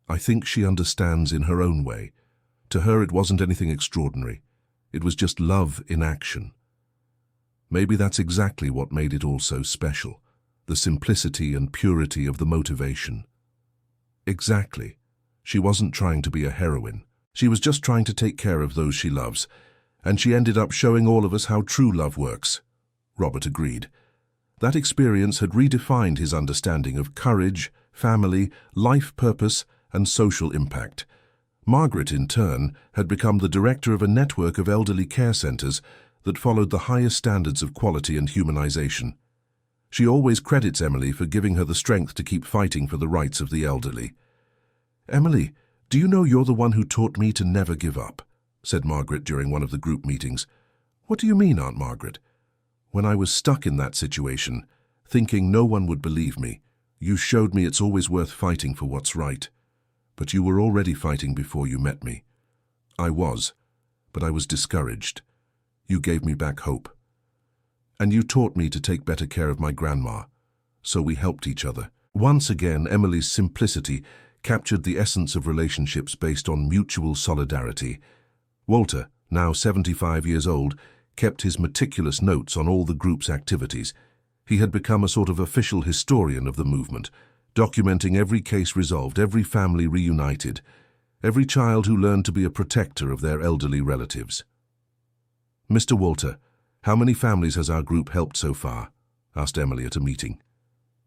"I think she understands in her own way. To her it wasn't anything extraordinary. It was just love in action. Maybe that's exactly what made it all so special, the simplicity and purity of the motivation." "Exactly. She wasn't trying to be a heroine. She was just trying to take care of those she loves, and she ended up showing all of us how true love works," Robert agreed. That experience had redefined his understanding of courage, family, life purpose, and social impact. Margaret, in turn, had become the director of a network of elderly care centers that followed the highest standards of quality and humanization. She always credits Emily for giving her the strength to keep fighting for the rights of the elderly. "Emily, do you know you're the one who taught me to never give up?" said Margaret during one of the group meetings. What do you mean, Aunt Margaret? When I was stuck in that situation, thinking no one would believe me, you showed me it's always worth fighting for what's right. But you were already fighting before you met me. I was, but I was discouraged. You gave me back hope. And you taught me to take better care of my grandma, so we helped each other. Once again, Emily's simplicity captured the essence of relationships based on mutual solidarity. Walter, now 75 years old, kept his meticulous notes on all the group's activities. He had become a sort of official historian of the movement, documenting every case resolved, every family reunited, every child who learned to be a protector of their elderly relatives. "Mr. Walter, how many families has our group helped so far?" asked Emily at a meeting.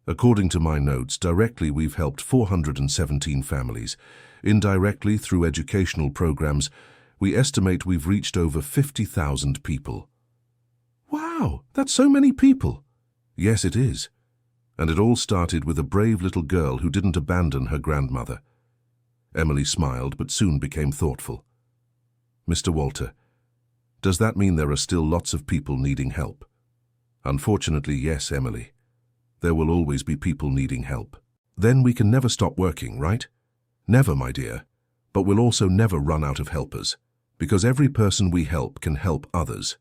"According to my notes, directly we've helped 417 families. Indirectly, through educational programs, we estimate we've reached over 50,000 people." "Wow, that's so many people." "Yes, it is. And it all started with a brave little girl who didn't abandon her grandmother." Emily smiled, but soon became thoughtful. "Mr. Walter, does that mean there are still lots of people needing help?" "Unfortunately, yes, Emily. There will always be people needing help." "Then we can never stop working, right?" "Never, my dear. But we'll also never run out of helpers, because every person we help can help others."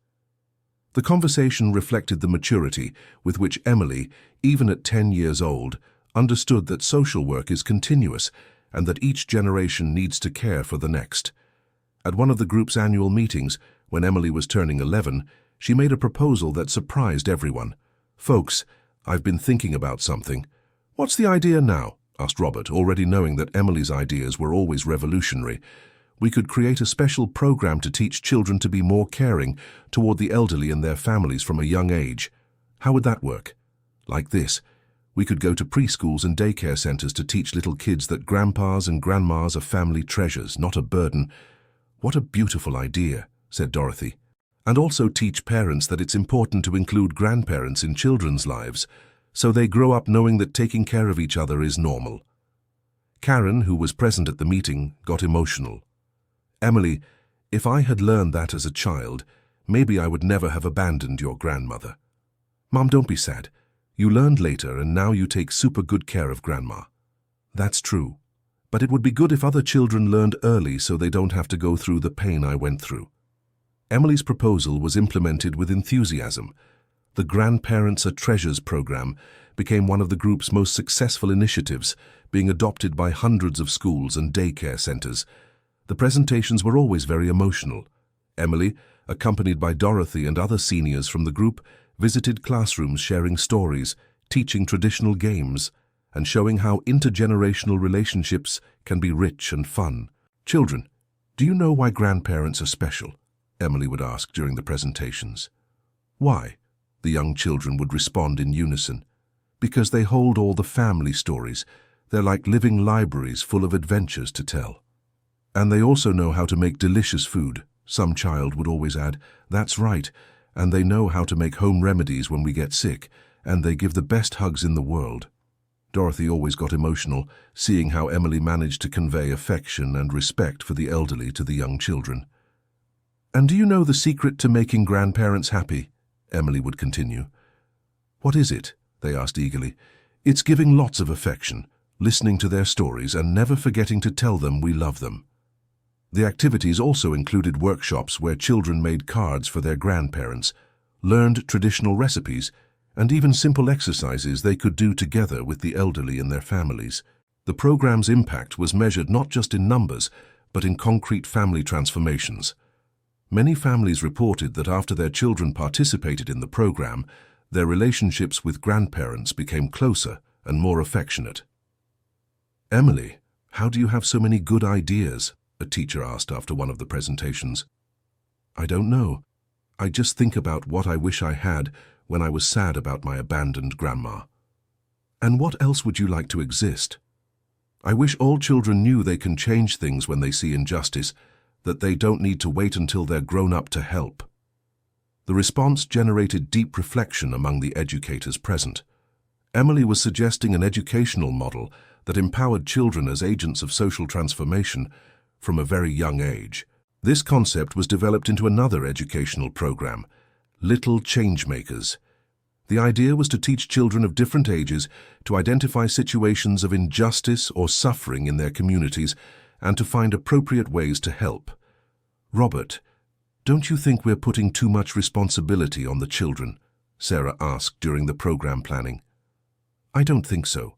The conversation reflected the maturity with which Emily, even at 10 years old, understood that social work is continuous and that each generation needs to care for the next. At one of the group's annual meetings, when Emily was turning 11, she made a proposal that surprised everyone. "Folks, I've been thinking about something." "What's the idea now?" asked Robert, already knowing that Emily's ideas were always revolutionary. "We could create a special program to teach children to be more caring toward the elderly and their families from a young age. How would that work? Like this. We could go to preschools and daycare centers to teach little kids that grandpas and grandmas are family treasures, not a burden." "What a beautiful idea," said Dorothy. "And also teach parents that it's important to include grandparents in children's lives, so they grow up knowing that taking care of each other is normal." Karen, who was present at the meeting, got emotional. "Emily, if I had learned that as a child, maybe I would never have abandoned your grandmother." "Mom, don't be sad. You learned later and now you take super good care of Grandma." "That's true. But it would be good if other children learned early so they don't have to go through the pain I went through." Emily's proposal was implemented with enthusiasm. The Grandparents Are Treasures program became one of the group's most successful initiatives, being adopted by hundreds of schools and daycare centers. The presentations were always very emotional. Emily, accompanied by Dorothy and other seniors from the group, visited classrooms sharing stories, teaching traditional games, and showing how intergenerational relationships can be rich and fun. "Children, do you know why grandparents are special?" Emily would ask during the presentations. "Why?" the young children would respond in unison. "Because they hold all the family stories. They're like living libraries full of adventures to tell. And they also know how to make delicious food," some child would always add. "That's right. And they know how to make home remedies when we get sick, and they give the best hugs in the world." Dorothy always got emotional, seeing how Emily managed to convey affection and respect for the elderly to the young children. "And do you know the secret to making grandparents happy?" Emily would continue. "What is it?" they asked eagerly. "It's giving lots of affection, listening to their stories, and never forgetting to tell them we love them." The activities also included workshops where children made cards for their grandparents, learned traditional recipes, and even simple exercises they could do together with the elderly and their families. The program's impact was measured not just in numbers, but in concrete family transformations. Many families reported that after their children participated in the program, their relationships with grandparents became closer and more affectionate. "Emily, how do you have so many good ideas?" a teacher asked after one of the presentations. "I don't know. I just think about what I wish I had when I was sad about my abandoned grandma." "And what else would you like to exist?" "I wish all children knew they can change things when they see injustice, that they don't need to wait until they're grown up to help." The response generated deep reflection among the educators present. Emily was suggesting an educational model that empowered children as agents of social transformation from a very young age. This concept was developed into another educational program, Little Changemakers. The idea was to teach children of different ages to identify situations of injustice or suffering in their communities and to find appropriate ways to help. Robert, don't you think we're putting too much responsibility on the children? Sarah asked during the program planning. I don't think so.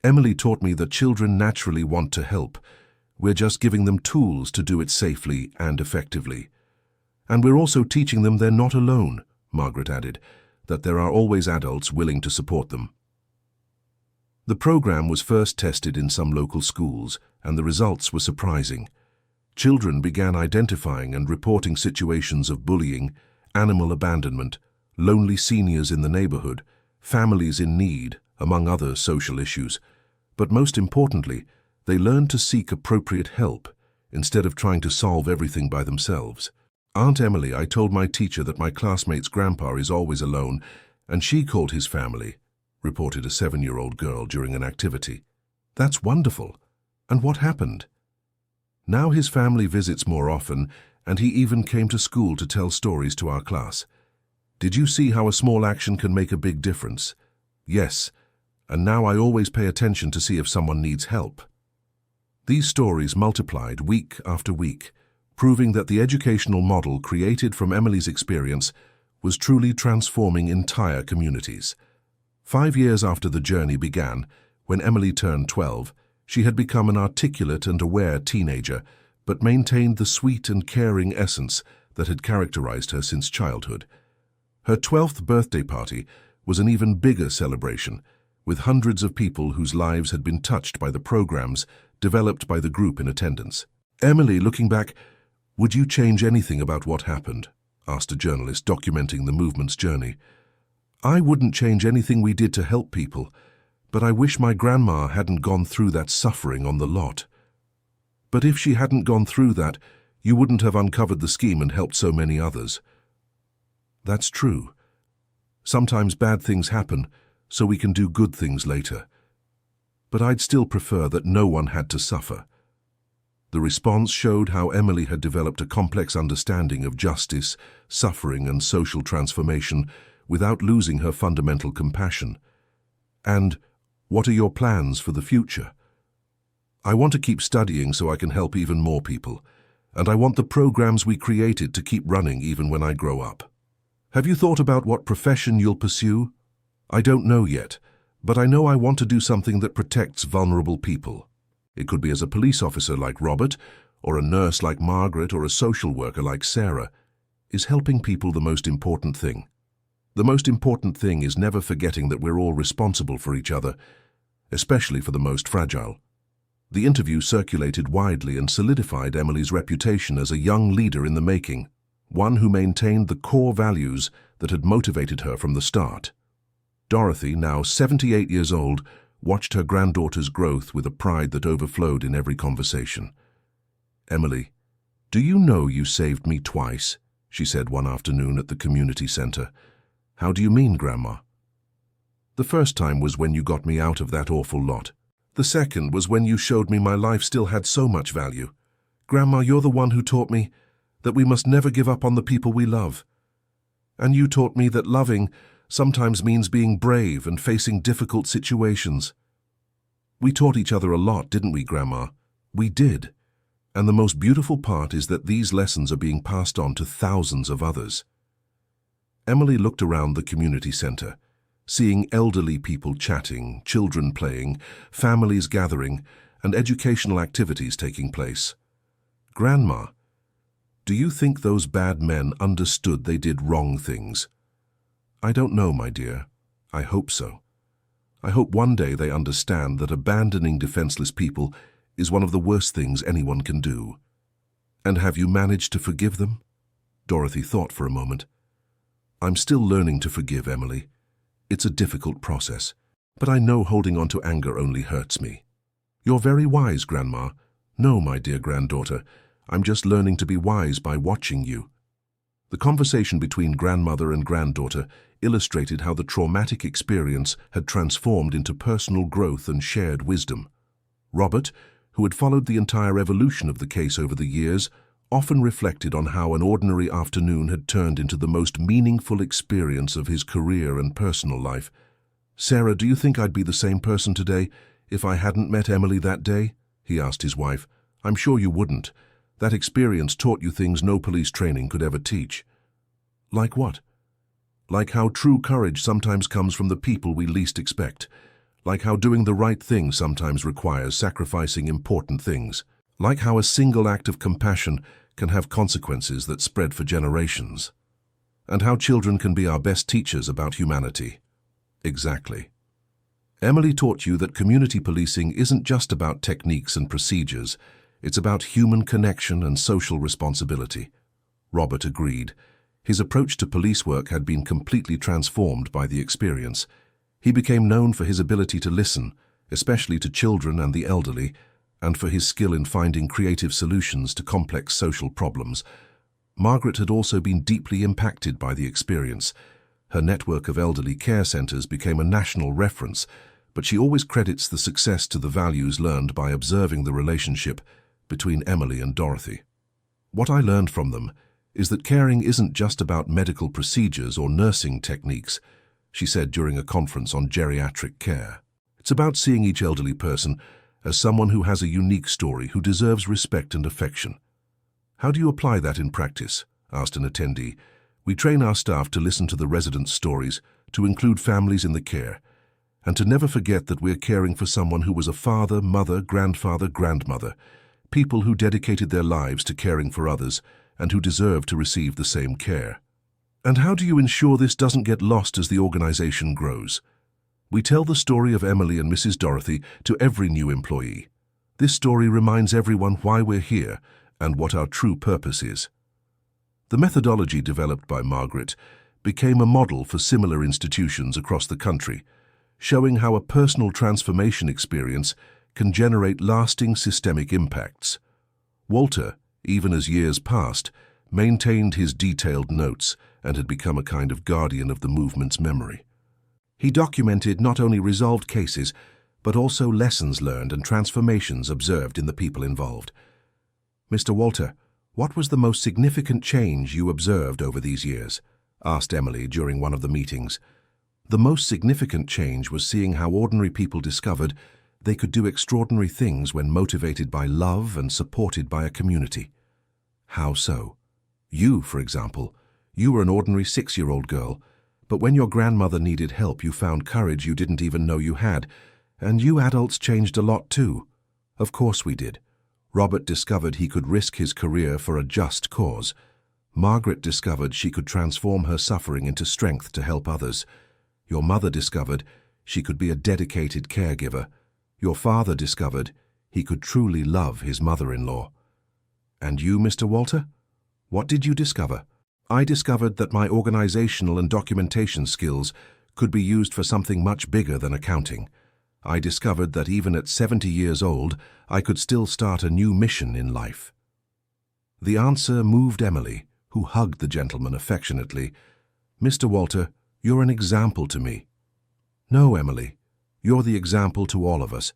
Emily taught me that children naturally want to help. We're just giving them tools to do it safely and effectively. And we're also teaching them they're not alone, Margaret added, that there are always adults willing to support them. The program was first tested in some local schools, and the results were surprising. Children began identifying and reporting situations of bullying, animal abandonment, lonely seniors in the neighborhood, families in need, among other social issues. But most importantly, they learned to seek appropriate help instead of trying to solve everything by themselves. Aunt Emily, I told my teacher that my classmate's grandpa is always alone, and she called his family, reported a 7-year-old girl during an activity. That's wonderful. And what happened? Now his family visits more often, and he even came to school to tell stories to our class. Did you see how a small action can make a big difference? Yes, and now I always pay attention to see if someone needs help. These stories multiplied week after week, proving that the educational model created from Emily's experience was truly transforming entire communities. 5 years after the journey began, when Emily turned 12, she had become an articulate and aware teenager, but maintained the sweet and caring essence that had characterized her since childhood. Her 12th birthday party was an even bigger celebration, with hundreds of people whose lives had been touched by the programs developed by the group in attendance. Emily, looking back, would you change anything about what happened? Asked a journalist documenting the movement's journey. I wouldn't change anything we did to help people, but I wish my grandma hadn't gone through that suffering on the lot. But if she hadn't gone through that, you wouldn't have uncovered the scheme and helped so many others. That's true. Sometimes bad things happen, so we can do good things later. But I'd still prefer that no one had to suffer. The response showed how Emily had developed a complex understanding of justice, suffering, and social transformation without losing her fundamental compassion. And what are your plans for the future? I want to keep studying so I can help even more people, and I want the programs we created to keep running even when I grow up. Have you thought about what profession you'll pursue? I don't know yet, but I know I want to do something that protects vulnerable people. It could be as a police officer like Robert, or a nurse like Margaret, or a social worker like Sarah. Is helping people the most important thing? The most important thing is never forgetting that we're all responsible for each other, especially for the most fragile. The interview circulated widely and solidified Emily's reputation as a young leader in the making, one who maintained the core values that had motivated her from the start. Dorothy, now 78 years old, watched her granddaughter's growth with a pride that overflowed in every conversation. Emily, do you know you saved me twice? She said one afternoon at the community center. How do you mean, Grandma? The first time was when you got me out of that awful lot. The second was when you showed me my life still had so much value. Grandma, you're the one who taught me that we must never give up on the people we love. And you taught me that loving sometimes means being brave and facing difficult situations. We taught each other a lot, didn't we, Grandma? We did. And the most beautiful part is that these lessons are being passed on to thousands of others. Emily looked around the community center, seeing elderly people chatting, children playing, families gathering, and educational activities taking place. Grandma, do you think those bad men understood they did wrong things? I don't know, my dear. I hope so. I hope one day they understand that abandoning defenseless people is one of the worst things anyone can do. And have you managed to forgive them? Dorothy thought for a moment. I'm still learning to forgive, Emily. It's a difficult process, but I know holding on to anger only hurts me. You're very wise, Grandma. No, my dear granddaughter, I'm just learning to be wise by watching you. The conversation between grandmother and granddaughter illustrated how the traumatic experience had transformed into personal growth and shared wisdom. Robert, who had followed the entire evolution of the case over the years, often reflected on how an ordinary afternoon had turned into the most meaningful experience of his career and personal life. "Sarah, do you think I'd be the same person today if I hadn't met Emily that day?" he asked his wife. "I'm sure you wouldn't. That experience taught you things no police training could ever teach." "Like what?" "Like how true courage sometimes comes from the people we least expect. Like how doing the right thing sometimes requires sacrificing important things. Like how a single act of compassion can have consequences that spread for generations. And how children can be our best teachers about humanity." Exactly. Emily taught you that community policing isn't just about techniques and procedures, it's about human connection and social responsibility. Robert agreed. His approach to police work had been completely transformed by the experience. He became known for his ability to listen, especially to children and the elderly, and for his skill in finding creative solutions to complex social problems. Margaret had also been deeply impacted by the experience. Her network of elderly care centers became a national reference, but she always credits the success to the values learned by observing the relationship between Emily and Dorothy. "What I learned from them is that caring isn't just about medical procedures or nursing techniques," she said during a conference on geriatric care. "It's about seeing each elderly person as someone who has a unique story, who deserves respect and affection." "How do you apply that in practice?" asked an attendee. "We train our staff to listen to the residents' stories, to include families in the care, and to never forget that we're caring for someone who was a father, mother, grandfather, grandmother, people who dedicated their lives to caring for others and who deserve to receive the same care." "And how do you ensure this doesn't get lost as the organization grows?" "We tell the story of Emily and Mrs. Dorothy to every new employee. This story reminds everyone why we're here and what our true purpose is." The methodology developed by Margaret became a model for similar institutions across the country, showing how a personal transformation experience can generate lasting systemic impacts. Walter, even as years passed, maintained his detailed notes and had become a kind of guardian of the movement's memory. He documented not only resolved cases, but also lessons learned and transformations observed in the people involved. "Mr. Walter, what was the most significant change you observed over these years?" asked Emily during one of the meetings. "The most significant change was seeing how ordinary people discovered they could do extraordinary things when motivated by love and supported by a community." "How so?" "You, for example. You were an ordinary 6-year-old girl, but when your grandmother needed help, you found courage you didn't even know you had. And you adults changed a lot too." "Of course we did." Robert discovered he could risk his career for a just cause. Margaret discovered she could transform her suffering into strength to help others. Your mother discovered she could be a dedicated caregiver. Your father discovered he could truly love his mother-in-law. "And you, Mr. Walter? What did you discover?" "I discovered that my organizational and documentation skills could be used for something much bigger than accounting. I discovered that even at 70 years old, I could still start a new mission in life." The answer moved Emily, who hugged the gentleman affectionately. "Mr. Walter, you're an example to me." "No, Emily, you're the example to all of us.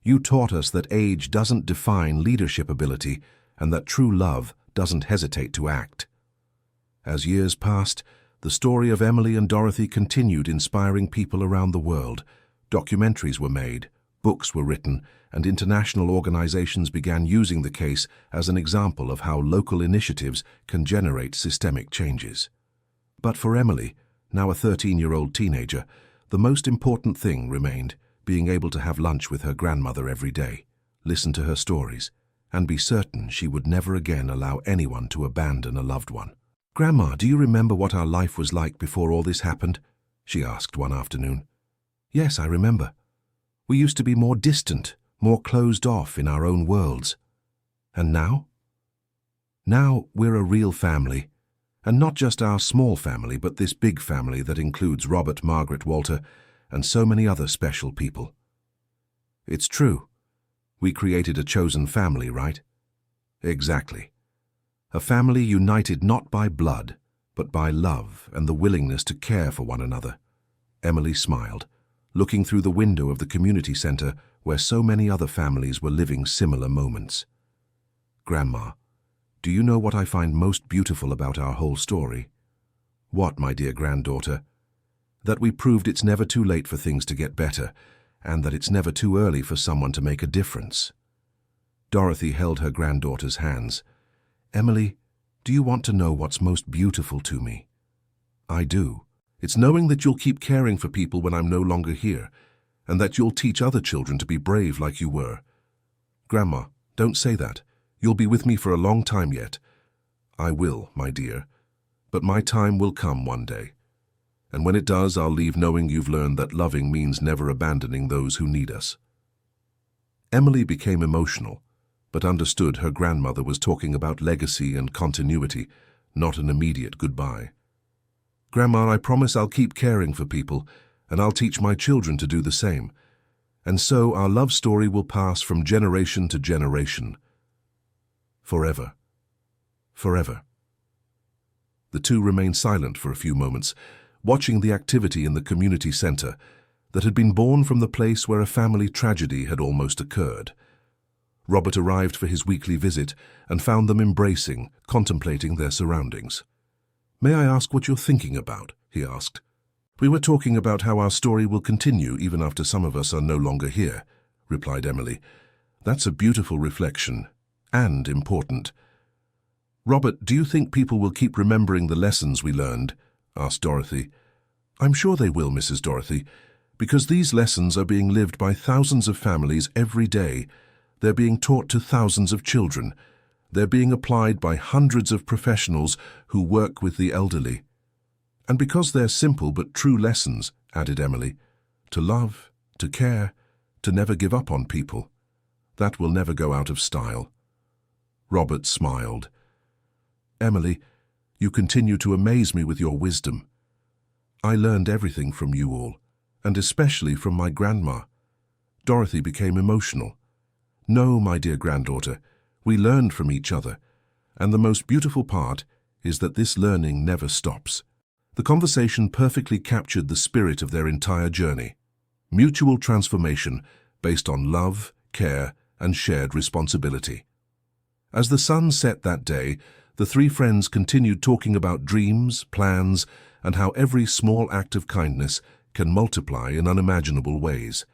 You taught us that age doesn't define leadership ability and that true love doesn't hesitate to act." As years passed, the story of Emily and Dorothy continued inspiring people around the world. Documentaries were made, books were written, and international organizations began using the case as an example of how local initiatives can generate systemic changes. But for Emily, now a 13-year-old teenager, the most important thing remained being able to have lunch with her grandmother every day, listen to her stories, and be certain she would never again allow anyone to abandon a loved one. "Grandma, do you remember what our life was like before all this happened?" she asked one afternoon. "Yes, I remember. We used to be more distant, more closed off in our own worlds. And now? Now we're a real family, and not just our small family, but this big family that includes Robert, Margaret, Walter, and so many other special people." "It's true. We created a chosen family, right?" "Exactly. A family united not by blood, but by love and the willingness to care for one another." Emily smiled, looking through the window of the community center where so many other families were living similar moments. "Grandma, do you know what I find most beautiful about our whole story? What, my dear granddaughter? That we proved it's never too late for things to get better, and that it's never too early for someone to make a difference. Dorothy held her granddaughter's hands. Emily, do you want to know what's most beautiful to me? I do. It's knowing that you'll keep caring for people when I'm no longer here, and that you'll teach other children to be brave like you were. Grandma, don't say that. You'll be with me for a long time yet. I will, my dear. But my time will come one day. And when it does, I'll leave knowing you've learned that loving means never abandoning those who need us. Emily became emotional, but understood her grandmother was talking about legacy and continuity, not an immediate goodbye. Grandma, I promise I'll keep caring for people, and I'll teach my children to do the same. And so our love story will pass from generation to generation. Forever. Forever. The two remained silent for a few moments, watching the activity in the community center that had been born from the place where a family tragedy had almost occurred. Robert arrived for his weekly visit and found them embracing, contemplating their surroundings. May I ask what you're thinking about? He asked. We were talking about how our story will continue even after some of us are no longer here, replied Emily. That's a beautiful reflection, and important. Robert, do you think people will keep remembering the lessons we learned? Asked Dorothy. I'm sure they will, Mrs. Dorothy, because these lessons are being lived by thousands of families every day. They're being taught to thousands of children. They're being applied by hundreds of professionals who work with the elderly. And because they're simple but true lessons, added Emily, to love, to care, to never give up on people. That will never go out of style. Robert smiled. Emily, you continue to amaze me with your wisdom. I learned everything from you all, and especially from my grandma. Dorothy became emotional. No, my dear granddaughter, we learned from each other, and the most beautiful part is that this learning never stops. The conversation perfectly captured the spirit of their entire journey. Mutual transformation based on love, care, and shared responsibility. As the sun set that day, the three friends continued talking about dreams, plans, and how every small act of kindness can multiply in unimaginable ways.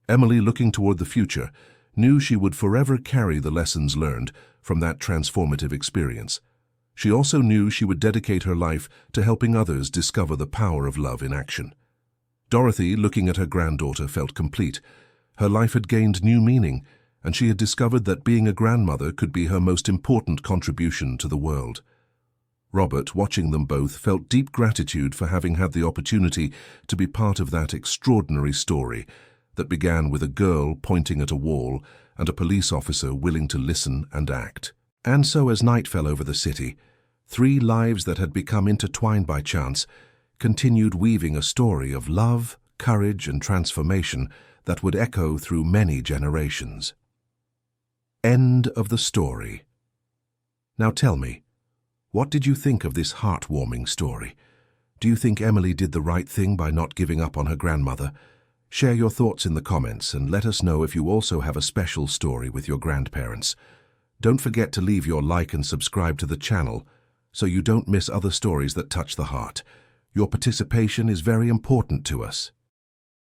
Emily, looking toward the future, knew she would forever carry the lessons learned from that transformative experience. She also knew she would dedicate her life to helping others discover the power of love in action. Dorothy, looking at her granddaughter, felt complete. Her life had gained new meaning, and she had discovered that being a grandmother could be her most important contribution to the world. Robert, watching them both, felt deep gratitude for having had the opportunity to be part of that extraordinary story that began with a girl pointing at a wall and a police officer willing to listen and act. And so, as night fell over the city, three lives that had become intertwined by chance continued weaving a story of love, courage, and transformation that would echo through many generations. End of the story. Now tell me, what did you think of this heartwarming story? Do you think Emily did the right thing by not giving up on her grandmother? Share your thoughts in the comments and let us know if you also have a special story with your grandparents. Don't forget to leave your like and subscribe to the channel so you don't miss other stories that touch the heart. Your participation is very important to us.